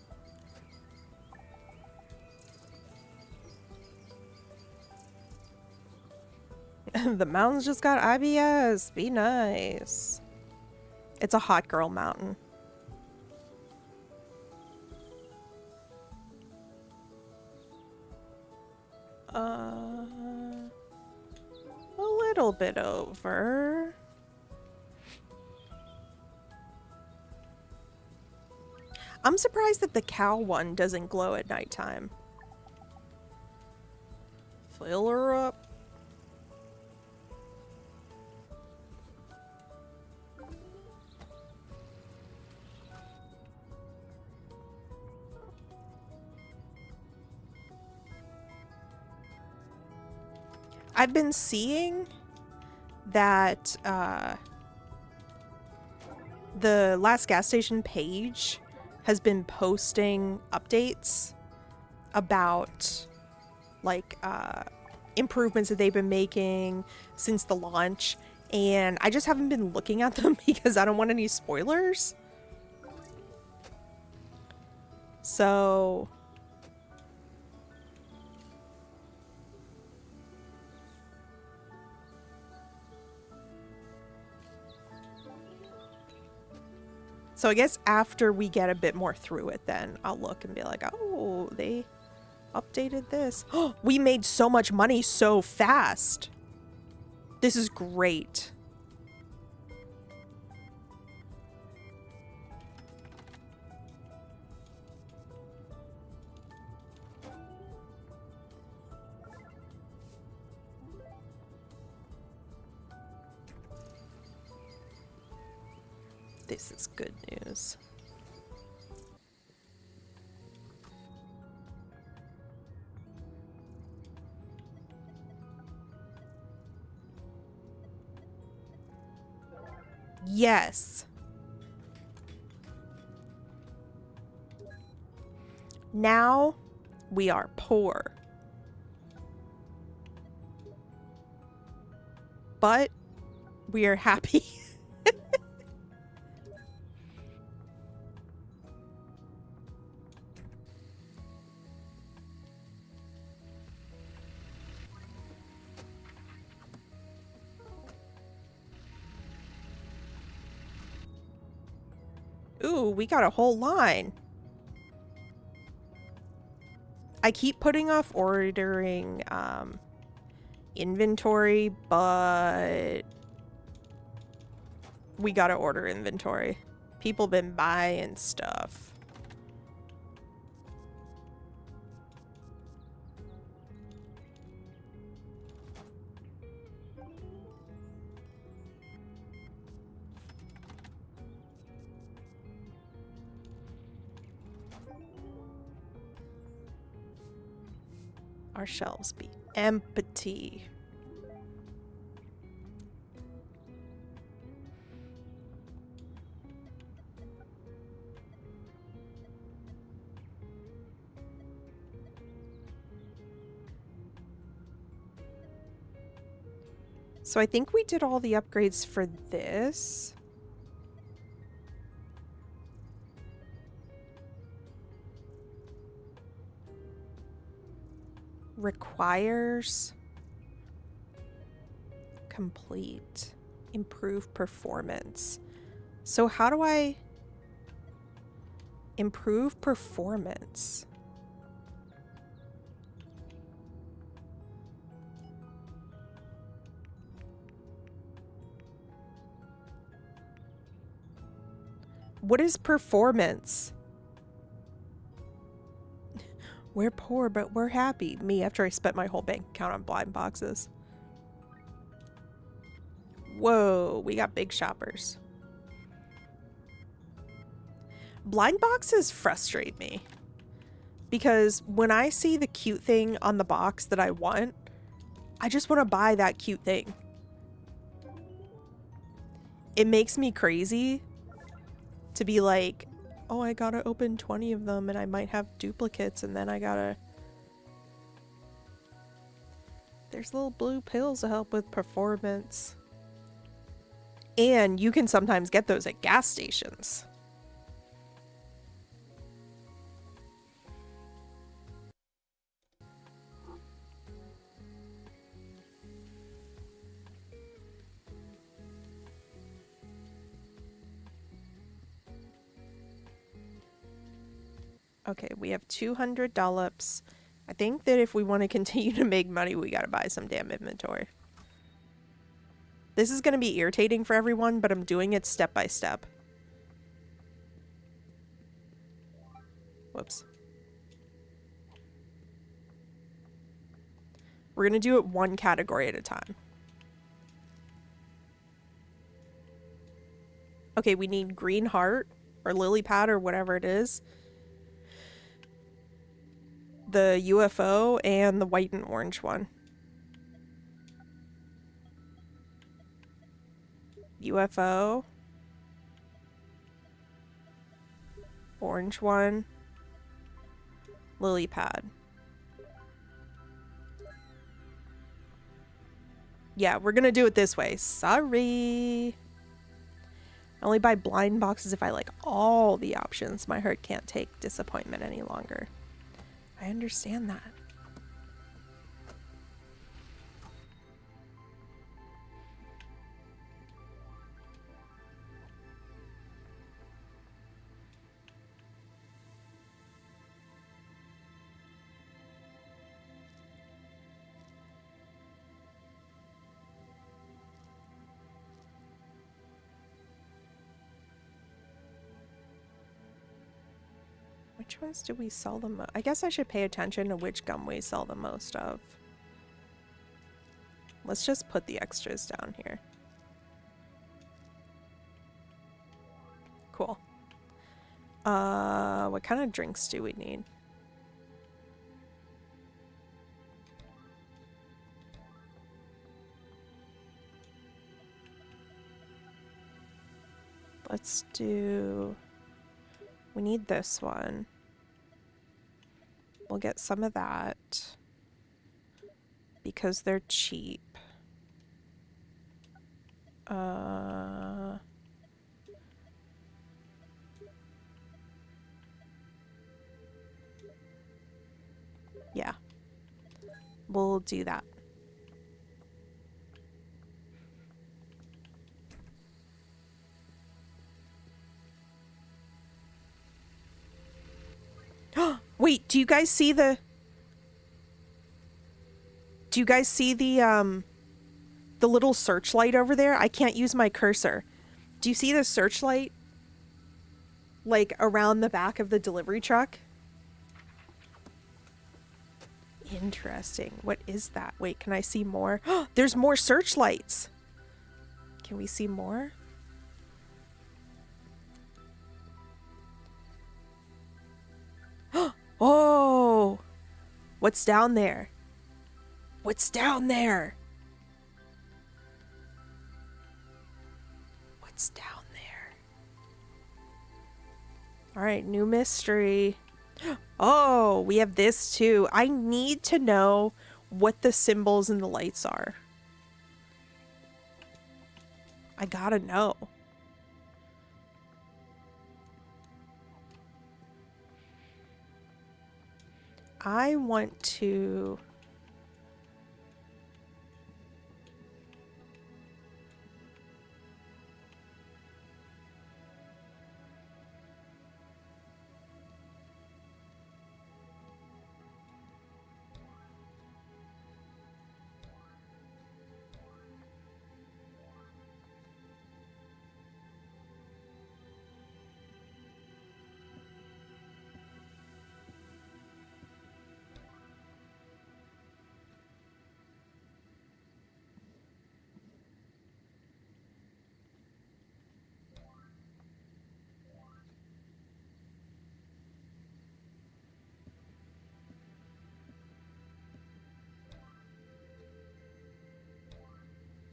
Speaker 1: The mountain's just got IBS. Be nice. It's a hot girl mountain. A little bit over. I'm surprised that the cow one doesn't glow at nighttime. Fill her up. I've been seeing that the last gas station page has been posting updates about like improvements that they've been making since the launch, and I just haven't been looking at them because I don't want any spoilers. So I guess after we get a bit more through it, then I'll look and be like, oh, they updated this. Oh, we made so much money so fast. This is great. This is good news. Yes. Now we are poor. But we are happy. Ooh, we got a whole line. I keep putting off ordering inventory, but we gotta order inventory. People been buying stuff. Our shelves be empty. So I think we did all the upgrades for this. Requires complete. Improve performance. So how do I improve performance? What is performance? We're poor, but we're happy. Me, after I spent my whole bank account on blind boxes. Whoa, we got big shoppers. Blind boxes frustrate me. Because when I see the cute thing on the box that I want, I just want to buy that cute thing. It makes me crazy to be like, oh, I gotta open 20 of them and I might have duplicates and then I gotta... There's little blue pills to help with performance. And you can sometimes get those at gas stations. Okay, we have 200 dollops. I think that if we want to continue to make money, we gotta buy some damn inventory. This is gonna be irritating for everyone, but I'm doing it step by step. Whoops. We're gonna do it one category at a time. Okay, we need green heart or lily pad or whatever it is. The UFO and the white and orange one. UFO. Orange one. Lily pad. Yeah, we're gonna do it this way. Sorry. I only buy blind boxes if I like all the options. My heart can't take disappointment any longer. I understand that. Which ones do we sell the most? I guess I should pay attention to which gum we sell the most of. Let's just put the extras down here. Cool. What kind of drinks do we need? Let's do... We need this one. We'll get some of that because they're cheap. Yeah. We'll do that. Wait, do you guys see the... Do you guys see the little searchlight over there? I can't use my cursor. Do you see the searchlight? Like, around the back of the delivery truck? Interesting. What is that? Wait, can I see more? There's more searchlights! Can we see more? Oh! What's down there? What's down there? What's down there? Alright, new mystery. Oh, we have this too. I need to know what the symbols and the lights are. I gotta know. I want to...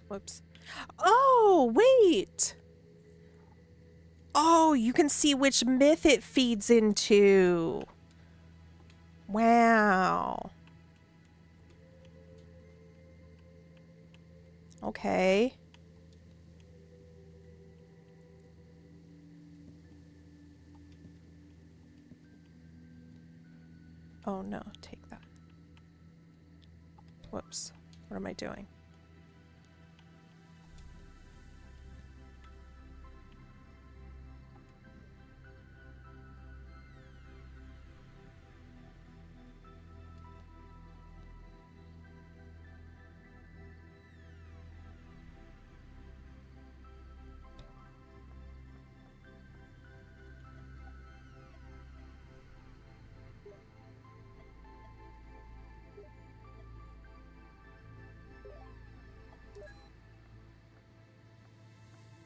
Speaker 1: Whoops. Oh, wait! Oh, you can see which myth it feeds into. Wow. Okay. Oh no, take that. Whoops. What am I doing?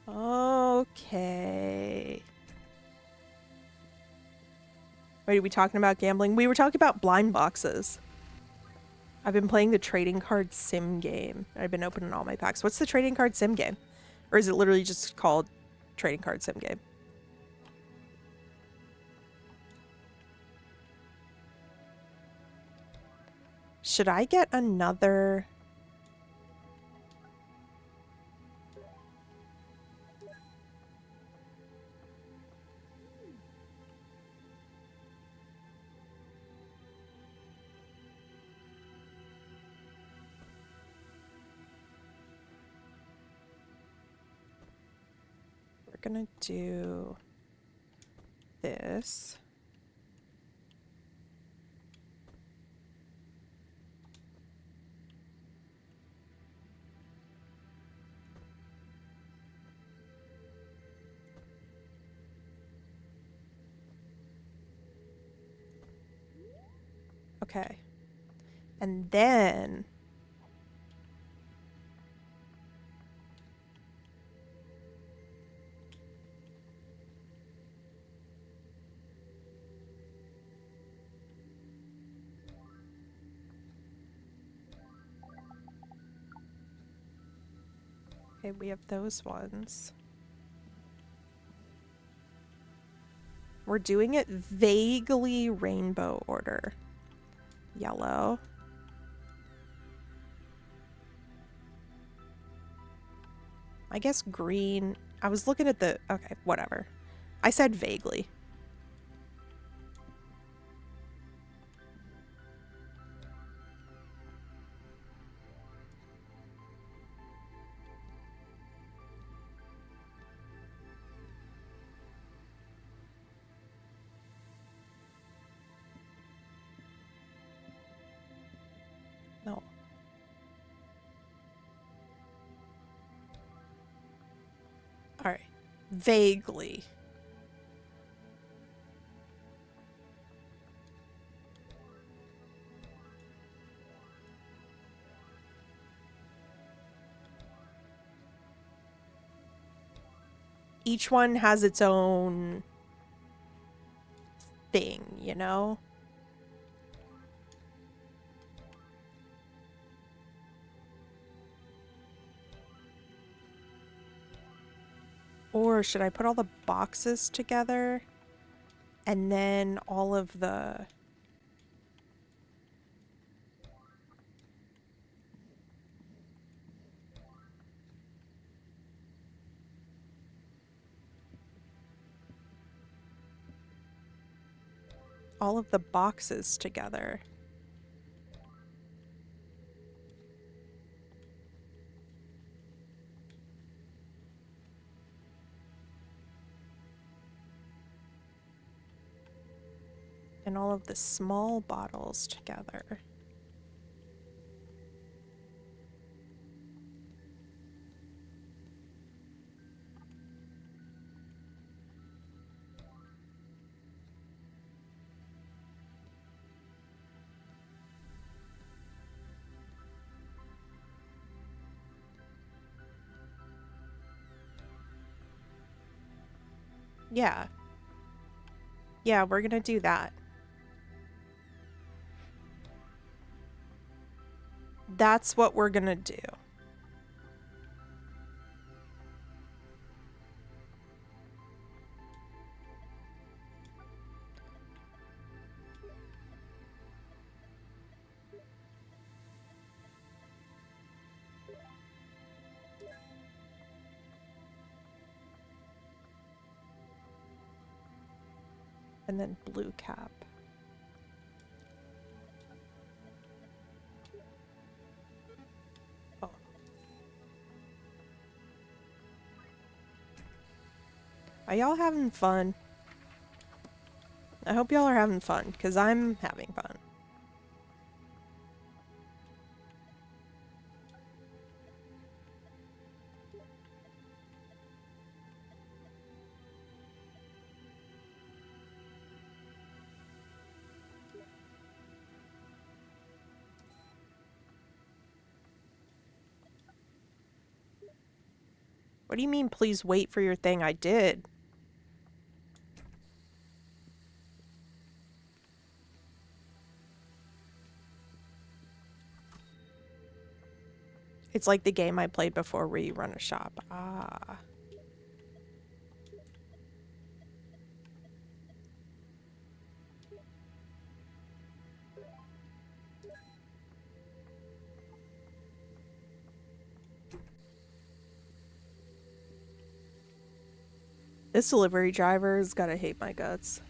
Speaker 1: Okay. Wait, are we talking about gambling? We were talking about blind boxes. I've been playing the trading card sim game. I've been opening all my packs. What's the trading card sim game? Or is it literally just called trading card sim game? Should I get another... We're gonna do this. Okay. And then... Okay, we have those ones. We're doing it vaguely rainbow order. Yellow. I guess green. I was looking at the... Okay, whatever. I said vaguely. No. Alright. Vaguely. Each one has its own thing, you know? Or should I put all the boxes together? And then all of the... all of the boxes together. And all of the small bottles together. Yeah. Yeah, we're gonna do that. That's what we're gonna do. And then blue cap. Oh. Are y'all having fun? I hope y'all are having fun, because I'm having fun. What do you mean, please wait for your thing? I did. It's like the game I played before where you run a shop. Ah. This delivery driver's gotta hate my guts.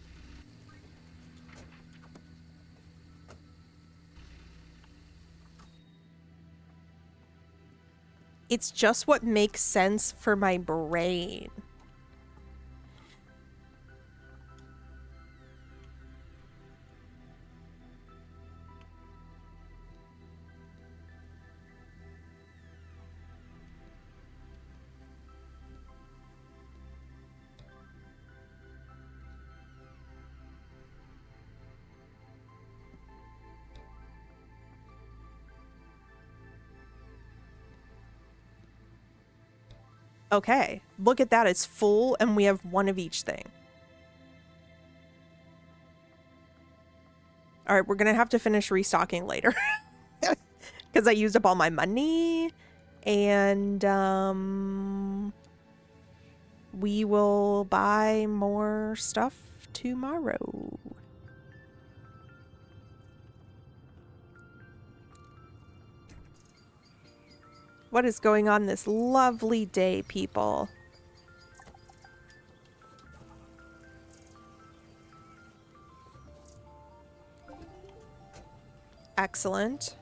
Speaker 1: It's just what makes sense for my brain. Okay, look at that. It's full and we have one of each thing. All right, we're gonna have to finish restocking later because I used up all my money, and we will buy more stuff tomorrow. What is going on this lovely day, people? Excellent.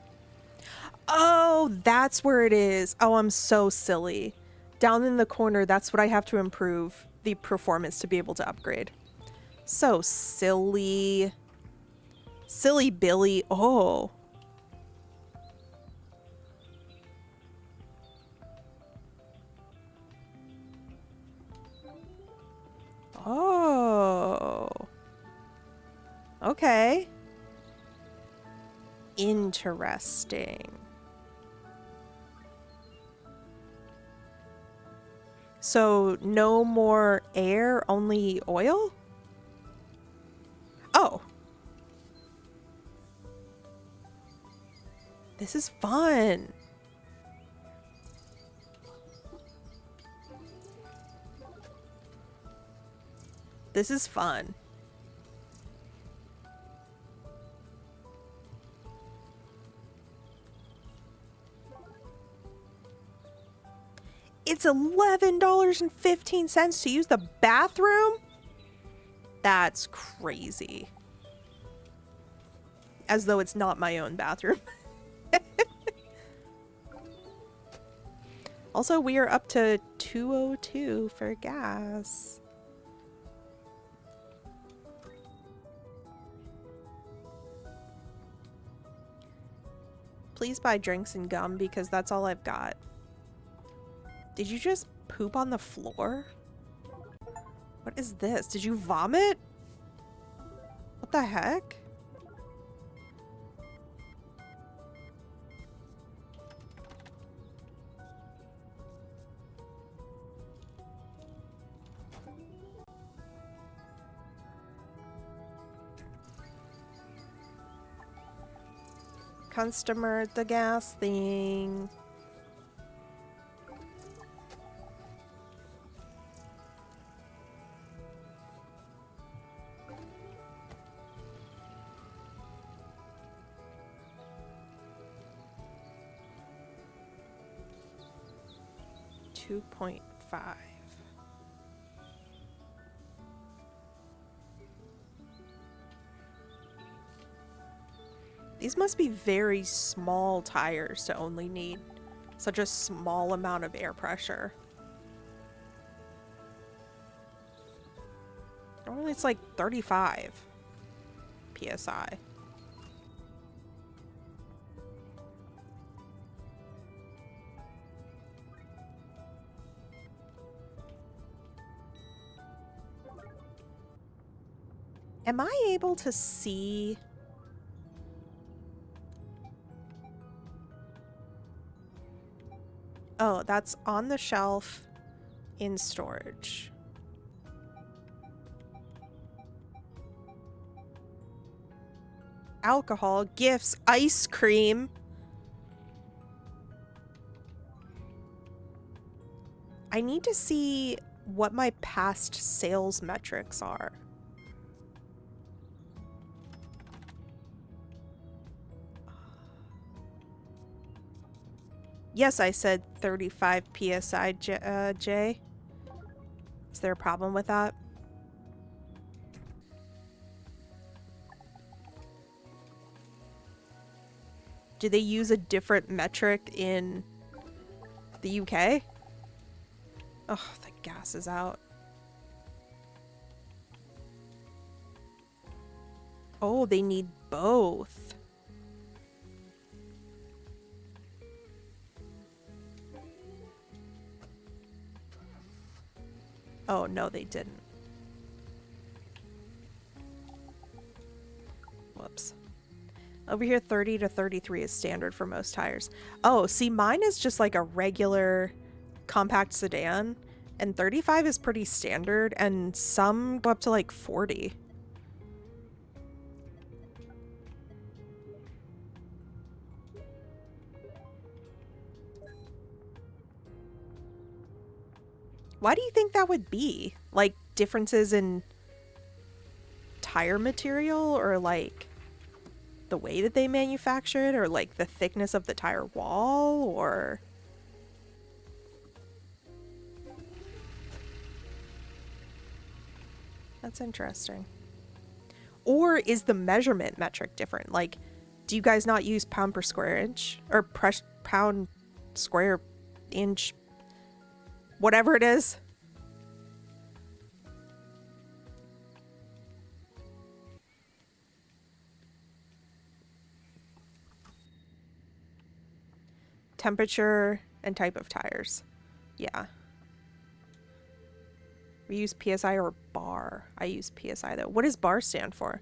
Speaker 1: Oh, that's where it is. Oh, I'm so silly. Down in the corner, that's what I have to improve the performance to be able to upgrade. So silly. Silly Billy. Oh. Oh. Okay. Interesting. So no more air, only oil? Oh. This is fun. This is fun. It's $11.15 to use the bathroom? That's crazy. As though it's not my own bathroom. Also, we are up to 202 for gas. Please buy drinks and gum because that's all I've got. Did you just poop on the floor? What is this? Did you vomit? What the heck? Customer, the gas thing. $2.5. These must be very small tires to only need such a small amount of air pressure. Normally it's like 35 PSI. Am I able to see? Oh, that's on the shelf in storage. Alcohol, gifts, ice cream. I need to see what my past sales metrics are. Yes, I said 35 PSI, Jay. Is there a problem with that? Do they use a different metric in the UK? Oh, the gas is out. Oh, they need both. Oh, no, they didn't. Whoops. Over here, 30 to 33 is standard for most tires. Oh, see, mine is just like a regular compact sedan, and 35 is pretty standard, and some go up to like 40. Why do you think that would be? Like differences in tire material, or like the way that they manufacture it, or like the thickness of the tire wall, or... That's interesting. Or is the measurement metric different? Like, do you guys not use pound per square inch? Or pound square inch? Whatever it is? Temperature and type of tires. Yeah. We use PSI or bar. I use PSI though. What does bar stand for?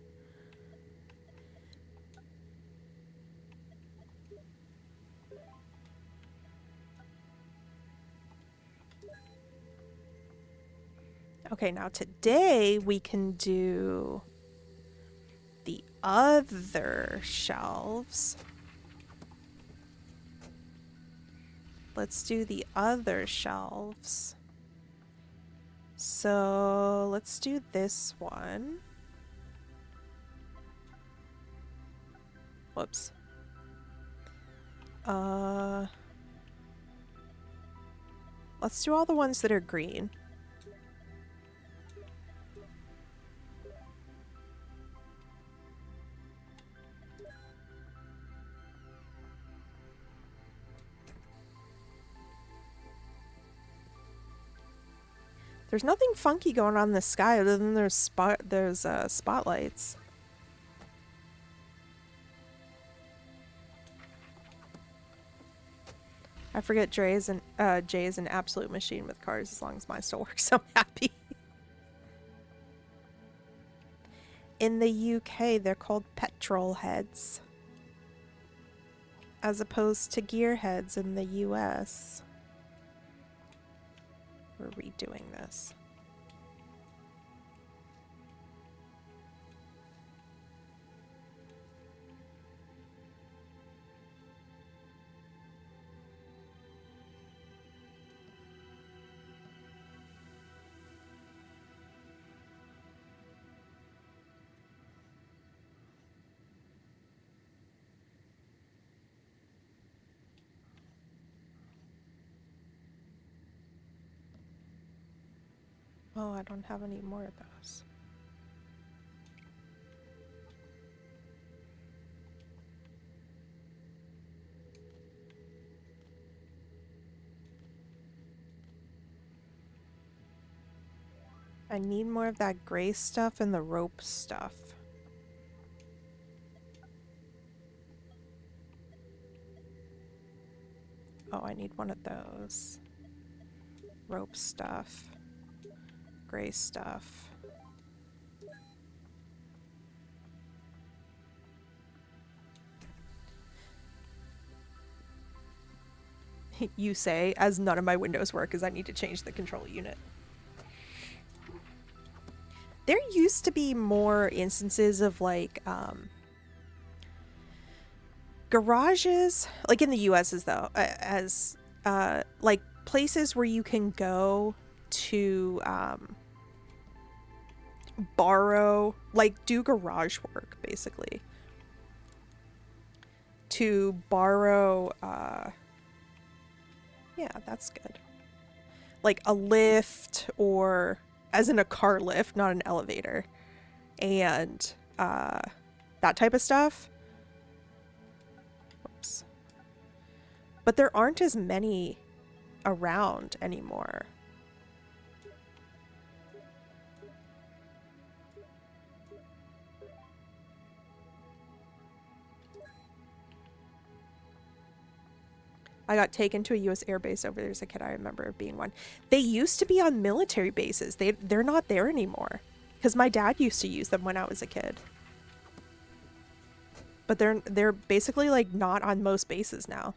Speaker 1: Okay, now today we can do the other shelves. Let's do the other shelves. So let's do this one. Whoops. Let's do all the ones that are green. There's nothing funky going on in the sky other than there's spotlights. I forget Jay is an absolute machine with cars as long as mine still works. I'm happy. In the UK, they're called petrol heads, as opposed to gearheads in the US. We're redoing this. Oh, I don't have any more of those. I need more of that gray stuff and the rope stuff. Oh, I need one of those. Rope stuff. Gray stuff. You say, as none of my windows work, as I need to change the control unit. There used to be more instances of like garages, like in the US as like places where you can go to borrow, like do garage work basically. To borrow yeah, that's good. Like a lift, or as in a car lift, not an elevator. And that type of stuff. Whoops. But there aren't as many around anymore. I got taken to a US air base over there as a kid. I remember being one. They used to be on military bases. They're not there anymore. Because my dad used to use them when I was a kid. But they're basically like not on most bases now.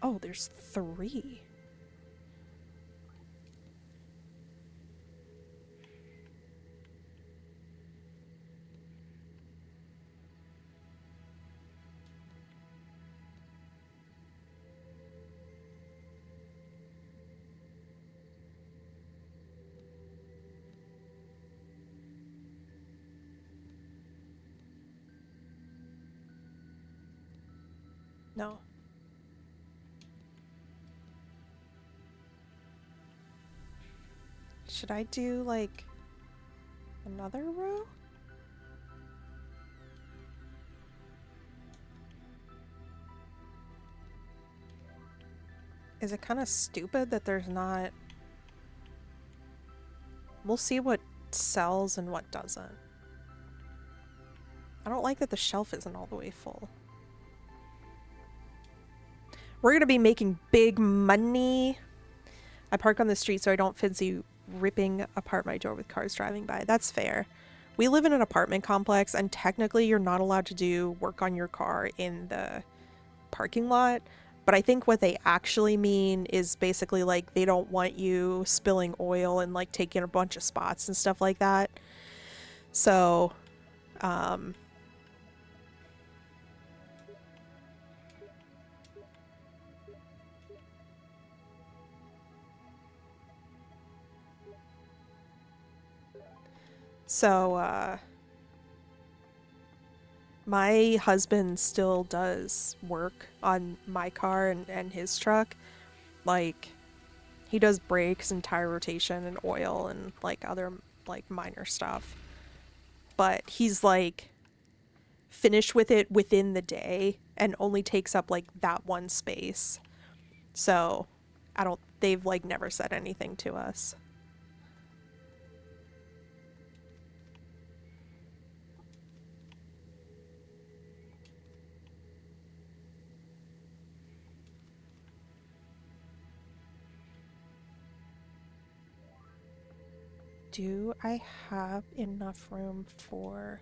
Speaker 1: Oh, there's 3. No. Should I do like another row? Is it kind of stupid that there's not... We'll see what sells and what doesn't. I don't like that the shelf isn't all the way full. We're gonna be making big money. I park on the street so I don't fancy ripping apart my door with cars driving by. That's fair. We live in an apartment complex, and technically you're not allowed to do work on your car in the parking lot. But I think what they actually mean is basically like they don't want you spilling oil and like taking a bunch of spots and stuff like that. So, my husband still does work on my car and his truck. Like, he does brakes and tire rotation and oil and like other like minor stuff. But he's like finished with it within the day and only takes up like that one space. So they've like never said anything to us. Do I have enough room for...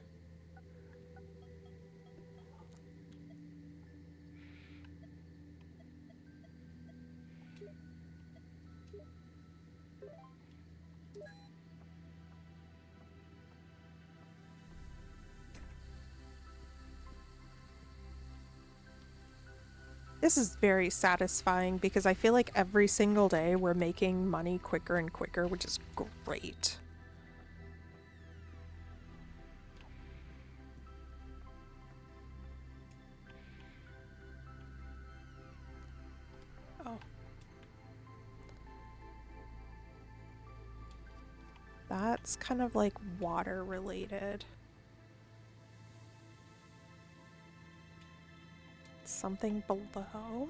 Speaker 1: This is very satisfying because I feel like every single day we're making money quicker and quicker, which is great. Oh. That's kind of like water related. Something below.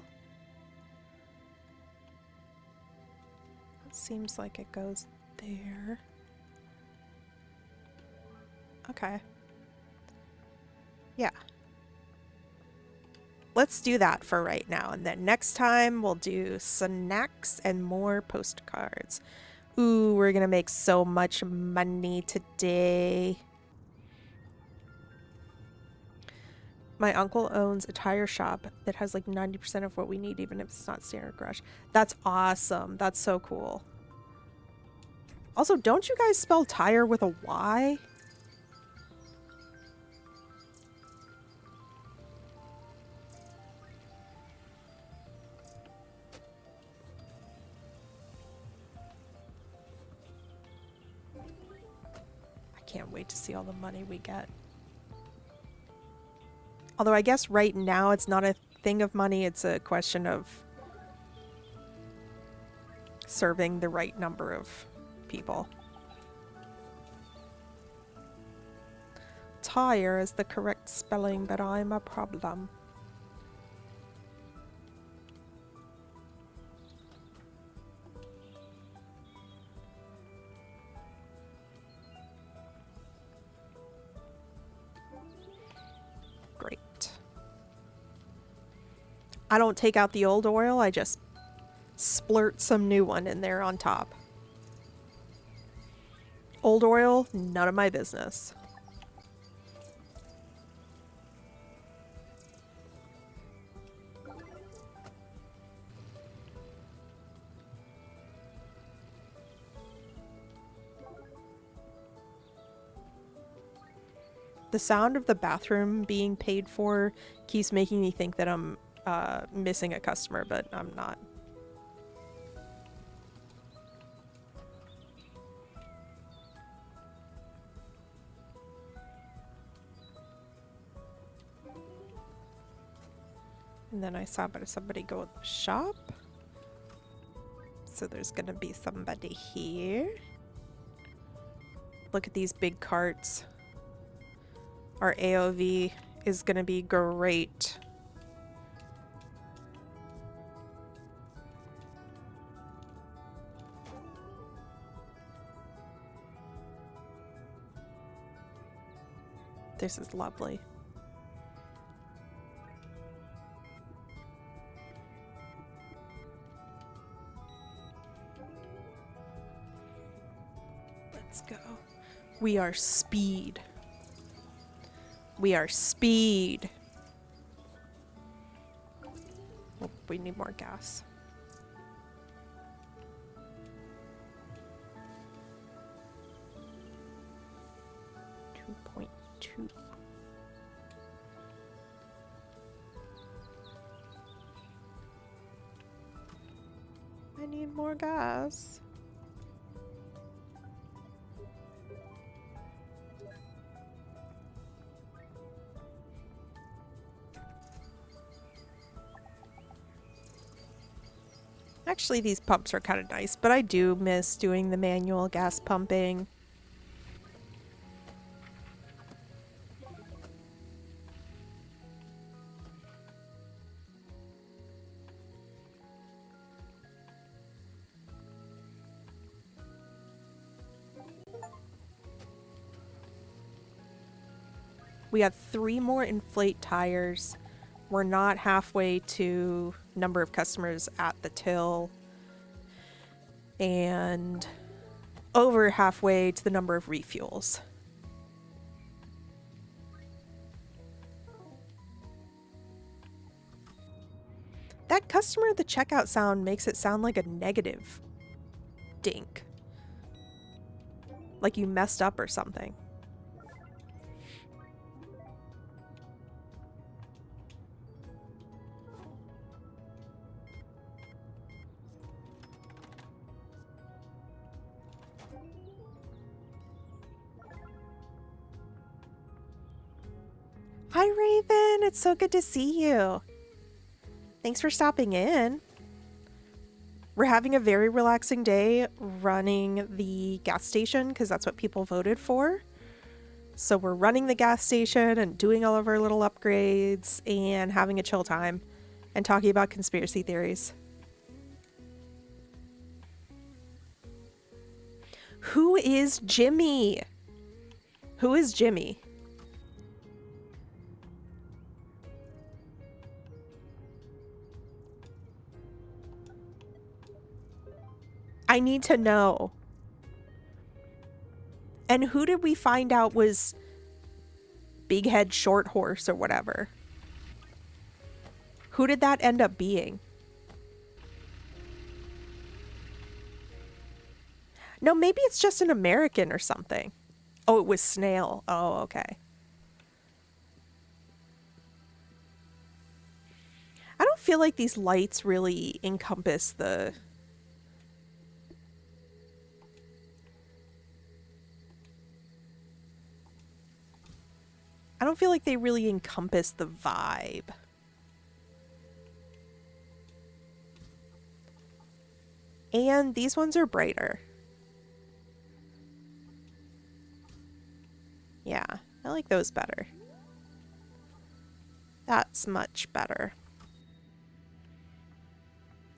Speaker 1: It seems like it goes there. Okay. Yeah. Let's do that for right now, and then next time we'll do snacks and more postcards. Ooh, we're gonna make so much money today. My uncle owns a tire shop that has like 90% of what we need, even if it's not standard garage. That's awesome. That's so cool. Also, don't you guys spell tire with a Y? I can't wait to see all the money we get. Although I guess right now it's not a thing of money, it's a question of serving the right number of people. Tire is the correct spelling, but I'm a problem. Great. I don't take out the old oil, I just splurt some new one in there on top. Old oil, none of my business. The sound of the bathroom being paid for keeps making me think that I'm missing a customer, but I'm not. And then I saw somebody go in the shop. So there's gonna be somebody here. Look at these big carts. Our AOV is gonna be great. This is lovely. Let's go. We are speed. We are speed. Oh, we need more gas. $2.2. I need more gas. Actually, these pumps are kind of nice, but I do miss doing the manual gas pumping. We got 3 more inflate tires. We're not halfway to number of customers at the till. And over halfway to the number of refuels. That customer at the checkout sound makes it sound like a negative dink. Like you messed up or something. Hi, Raven. It's so good to see you. Thanks for stopping in. We're having a very relaxing day running the gas station because that's what people voted for. So we're running the gas station and doing all of our little upgrades and having a chill time and talking about conspiracy theories. Who is Jimmy? Who is Jimmy? I need to know. And who did we find out was Big Head Short Horse or whatever? Who did that end up being? No, maybe it's just an American or something. Oh, it was Snail. Oh, okay. I don't feel like these lights really encompass the... I don't feel like they really encompass the vibe. And these ones are brighter. Yeah, I like those better. That's much better.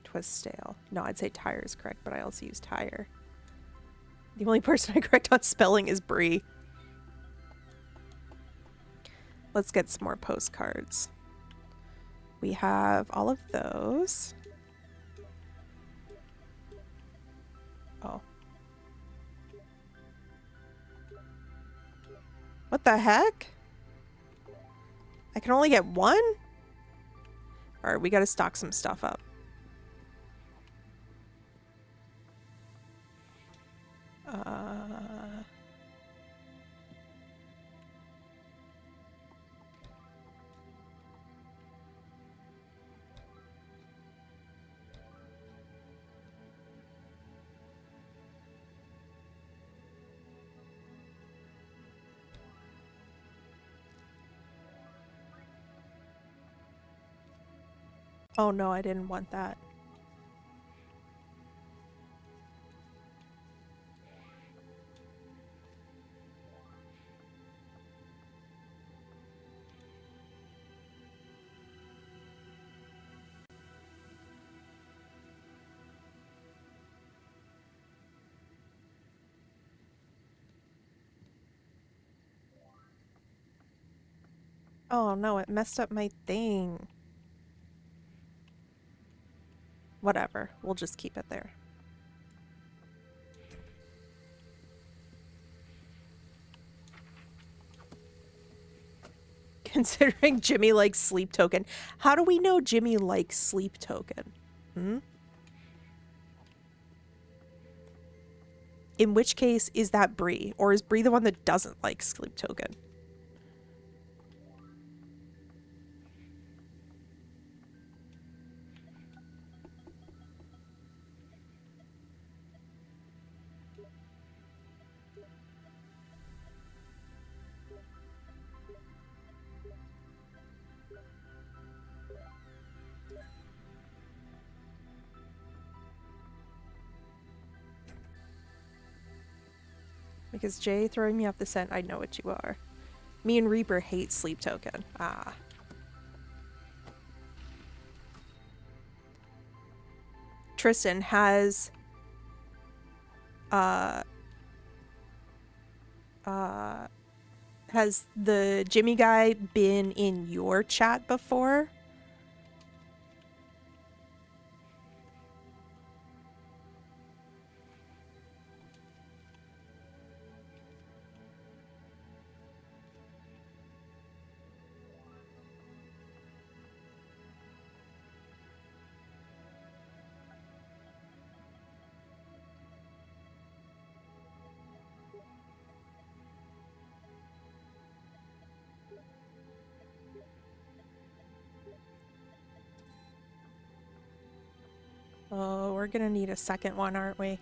Speaker 1: Twist stale. No, I'd say tire is correct, but I also use tire. The only person I correct on spelling is Bree. Let's get some more postcards. We have all of those. Oh. What the heck? I can only get one? Alright, we gotta stock some stuff up. Oh no, I didn't want that. Oh no, it messed up my thing. Whatever, we'll just keep it there. Considering Jimmy likes sleep token. How do we know Jimmy likes sleep token? In which case, is that Bree? Or is Bree the one that doesn't like sleep token? Because Jay throwing me off the scent, I know what you are. Me and Reaper hate sleep token. Ah. Tristan has Has the Jimmy guy been in your chat before? Oh, we're gonna need a second one, aren't we?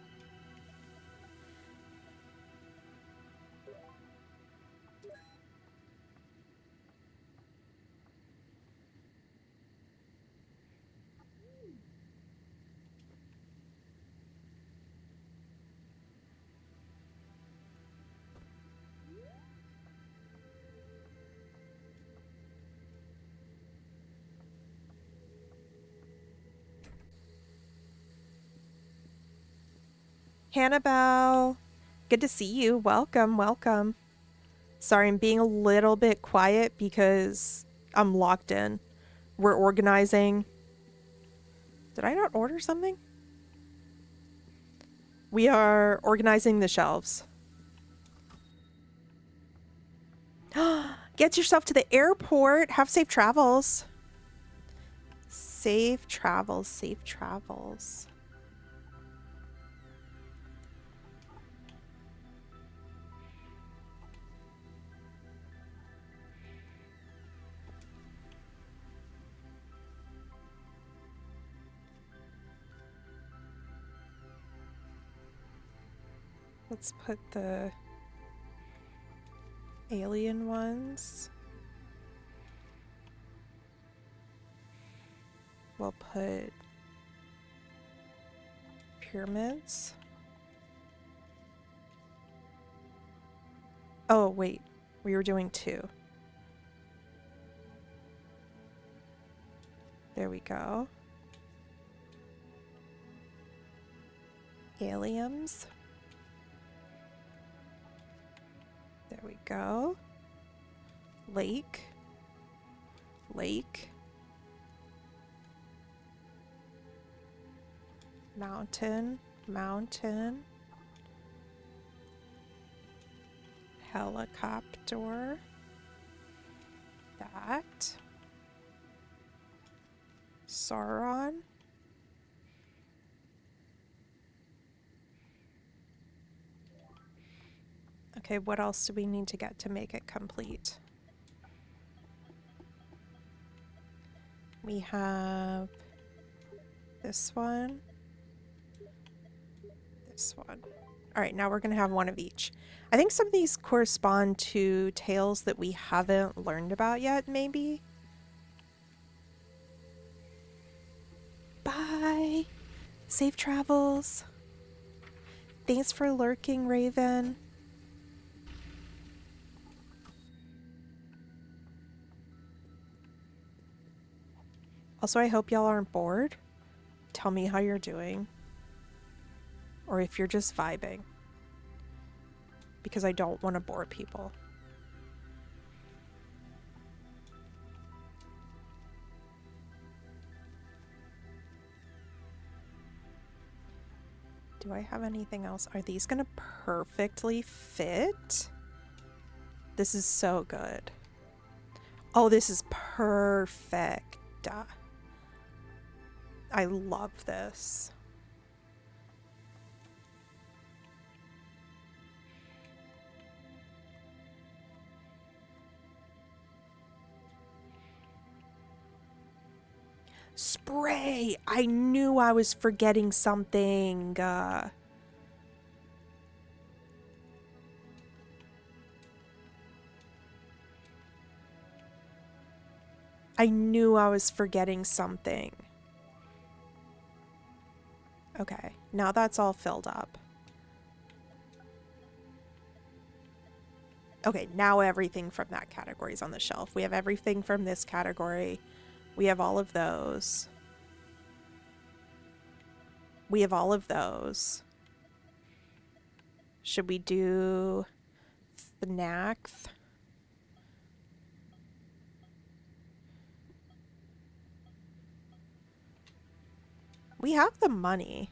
Speaker 1: Hannibal, good to see you. Welcome, welcome. Sorry, I'm being a little bit quiet because I'm locked in. We're organizing. Did I not order something? We are organizing the shelves. Get yourself to the airport. Have safe travels. Safe travels, safe travels. Let's put the alien ones. We'll put pyramids. Oh, wait. We were doing 2. There we go. Aliens. There we go. Lake. Lake. Mountain. Mountain. Helicopter. That. Sauron. Okay, what else do we need to get to make it complete? We have this one. This one. All right, now we're going to have one of each. I think some of these correspond to tales that we haven't learned about yet, maybe? Bye! Safe travels! Thanks for lurking, Raven. Also, I hope y'all aren't bored. Tell me how you're doing. Or if you're just vibing. Because I don't want to bore people. Do I have anything else? Are these gonna perfectly fit? This is so good. Oh, this is perfect. I love this. Spray! I knew I was forgetting something. I knew I was forgetting something. Okay, now that's all filled up. Okay, now everything from that category is on the shelf. We have everything from this category. We have all of those. We have all of those. Should we do snacks? We have the money.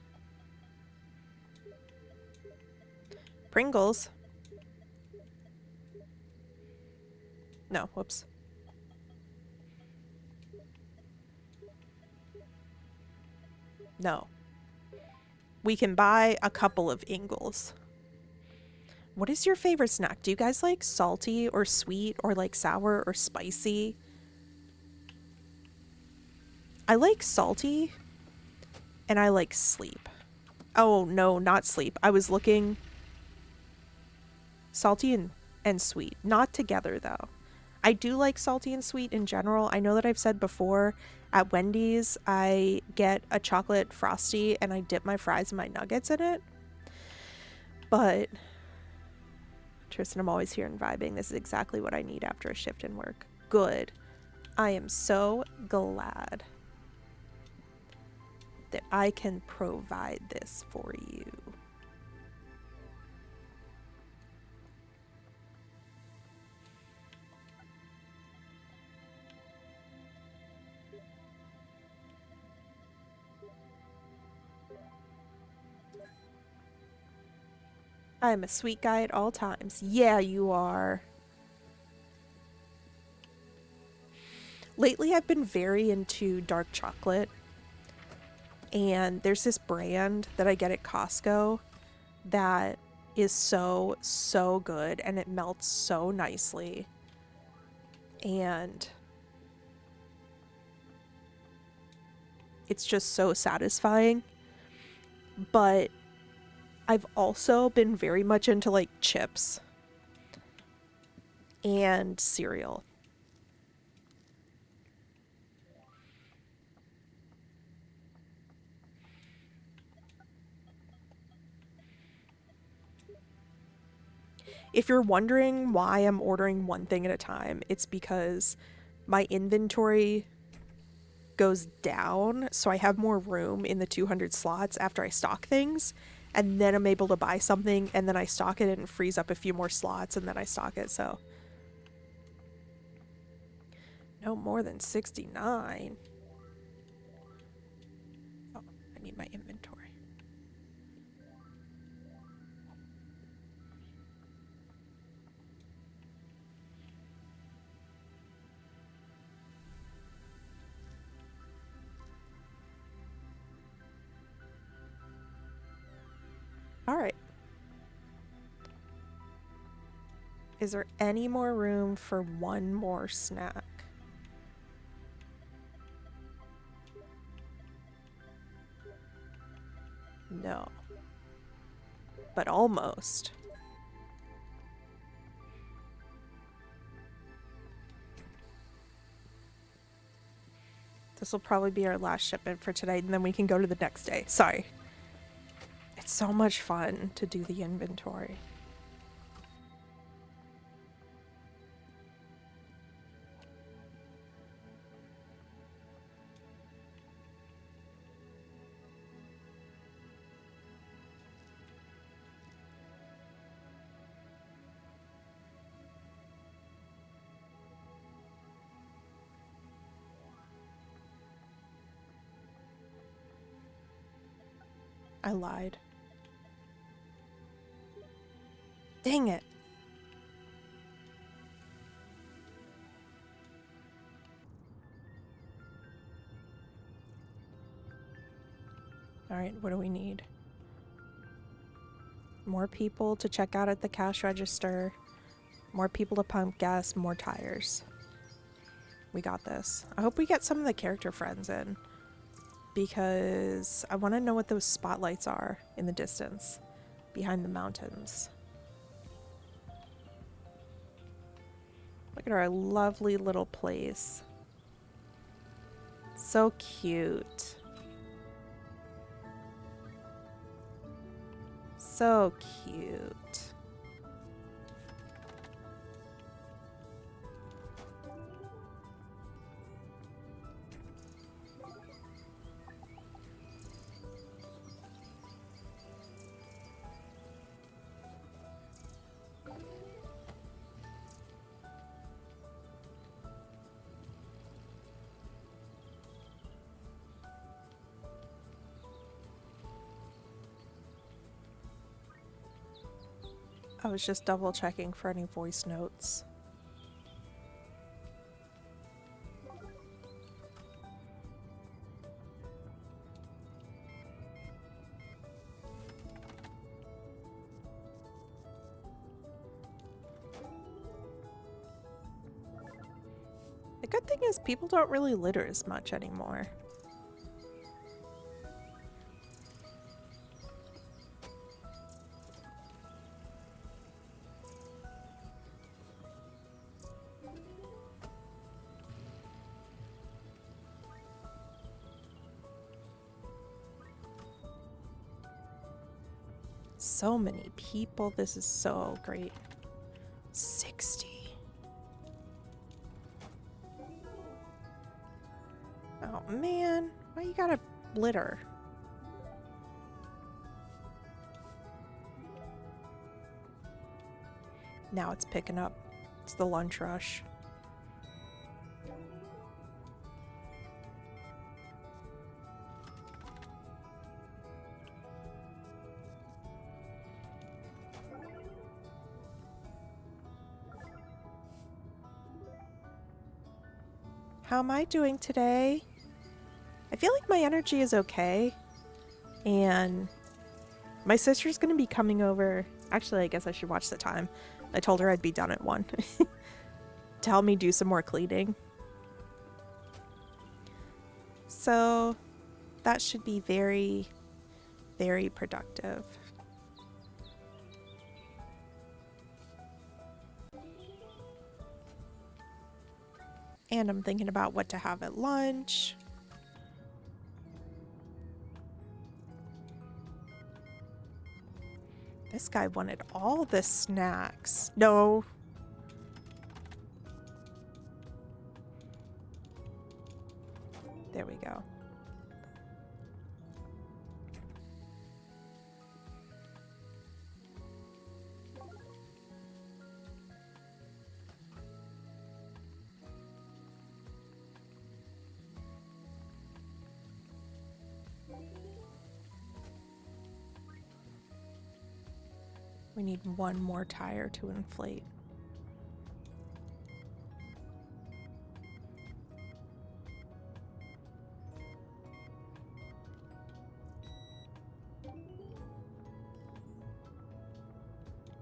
Speaker 1: Pringles. No, whoops. No. We can buy a couple of Ingles. What is your favorite snack? Do you guys like salty or sweet or like sour or spicy? I like salty and I like sleep. Oh, no, not sleep. I was looking salty and sweet. Not together, though. I do like salty and sweet in general. I know that I've said before at Wendy's, I get a chocolate frosty and I dip my fries and my nuggets in it. But Tristan, I'm always here and vibing. This is exactly what I need after a shift in work. Good. I am so glad that I can provide this for you. I am a sweet guy at all times. Yeah, you are. Lately, I've been very into dark chocolate. And there's this brand that I get at Costco that is so, so good. And it melts so nicely. And it's just so satisfying. But I've also been very much into like chips and cereal. If you're wondering why I'm ordering one thing at a time, it's because my inventory goes down, so I have more room in the 200 slots after I stock things, and then I'm able to buy something, and then I stock it and it frees up a few more slots, and then I stock it. So no more than 69. Oh, I need my inventory. All right. Is there any more room for one more snack? No. But almost. This will probably be our last shipment for today, and then we can go to the next day. Sorry. It's so much fun to do the inventory. I lied. Dang it. All right, what do we need? More people to check out at the cash register. More people to pump gas, more tires. We got this. I hope we get some of the character friends in, because I want to know what those spotlights are in the distance behind the mountains. Look at our lovely little place. So cute. So cute. I was just double checking for any voice notes. The good thing is people don't really litter as much anymore. So many people. This is so great. 60. Oh man, why you gotta litter? Now it's picking up. It's the lunch rush. How am I doing today? I feel like my energy is okay. And my sister's gonna be coming over. Actually, I guess I should watch the time. I told her I'd be done at 1. To help me do some more cleaning. So that should be very, very productive. And I'm thinking about what to have at lunch. This guy wanted all the snacks. No. There we go. We need one more tire to inflate.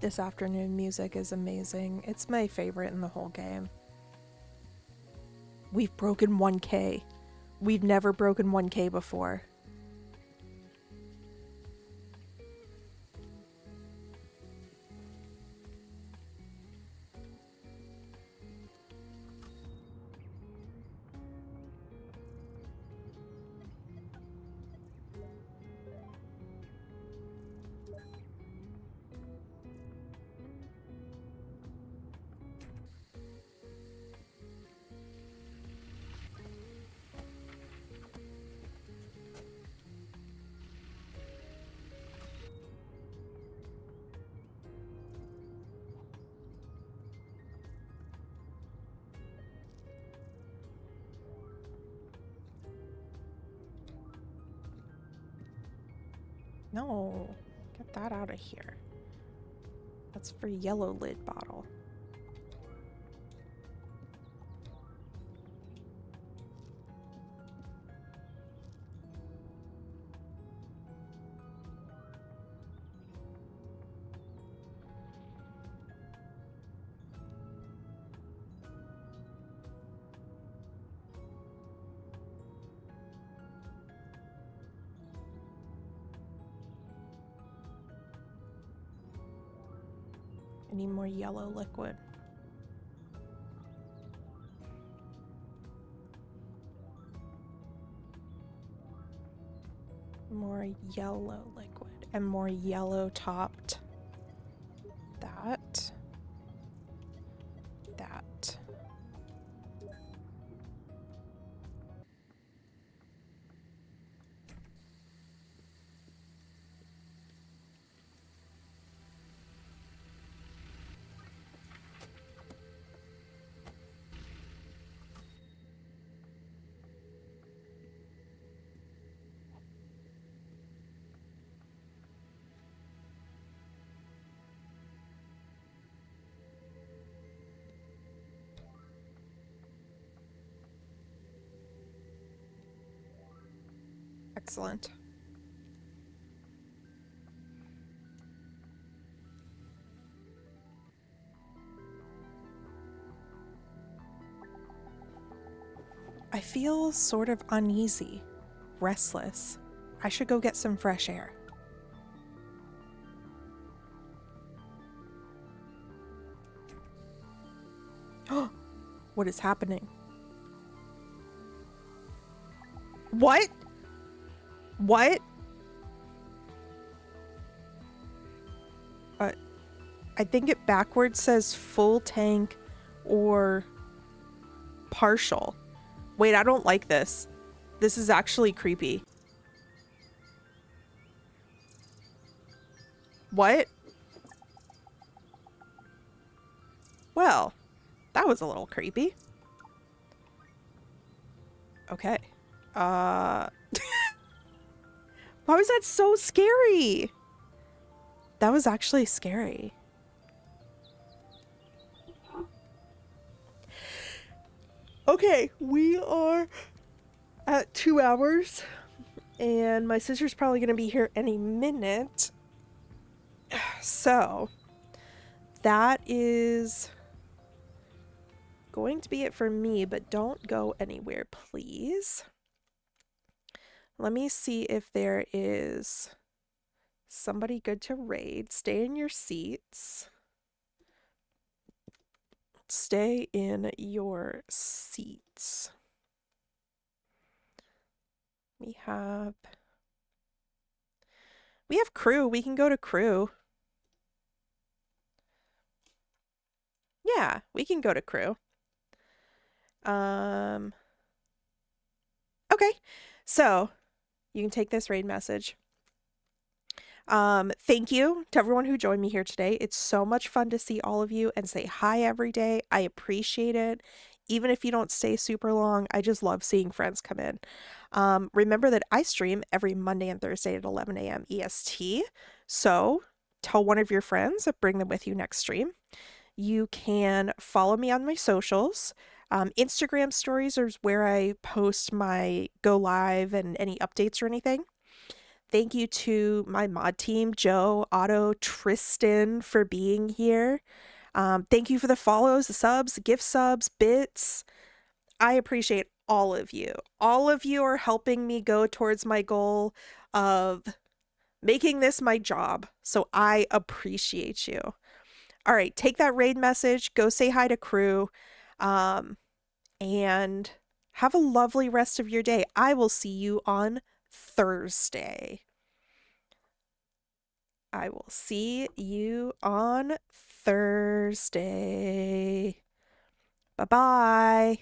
Speaker 1: This afternoon music is amazing. It's my favorite in the whole game. We've broken 1K. We've never broken 1K before. No, get that out of here. That's for yellow lid bottle. I need more yellow liquid. More yellow liquid and more yellow topped. That. That. Excellent. I feel sort of uneasy, restless. I should go get some fresh air. What is happening? What? What? I think it backwards says full tank or partial. Wait, I don't like this. This is actually creepy. What? Well, that was a little creepy. Okay. Uh Why was that so scary? That was actually scary. Okay, we are at 2 hours and my sister's probably going to be here any minute. So, that is going to be it for me, but don't go anywhere, please. Let me see if there is somebody good to raid. Stay in your seats. Stay in your seats. We have crew. We can go to crew. Yeah, we can go to crew. Okay. So, you can take this raid message. Thank you to everyone who joined me here today. It's so much fun to see all of you and say hi every day. I appreciate it. Even if you don't stay super long, I just love seeing friends come in. Remember that I stream every Monday and Thursday at 11 a.m. EST. So tell one of your friends, bring them with you next stream. You can follow me on my socials. Instagram stories is where I post my go live and any updates or anything. Thank you to my mod team, Joe, Otto, Tristan, for being here. Thank you for the follows, the subs, the gift subs, bits. I appreciate all of you. All of you are helping me go towards my goal of making this my job. So I appreciate you. All right, take that raid message, go say hi to crew, and have a lovely rest of your day. I will see you on Thursday. I will see you on Thursday. Bye-bye.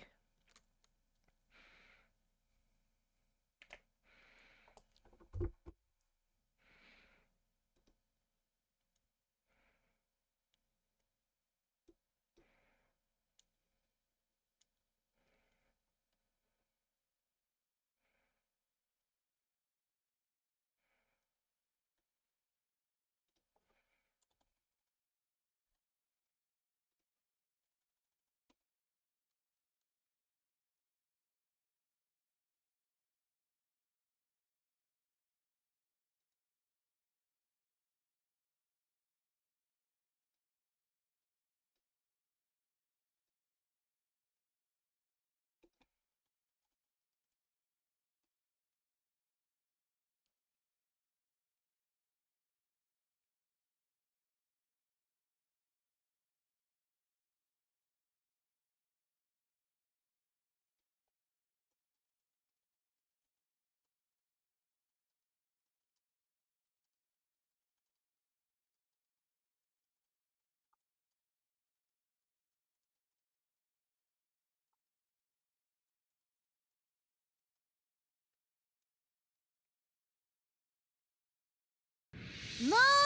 Speaker 3: Mom!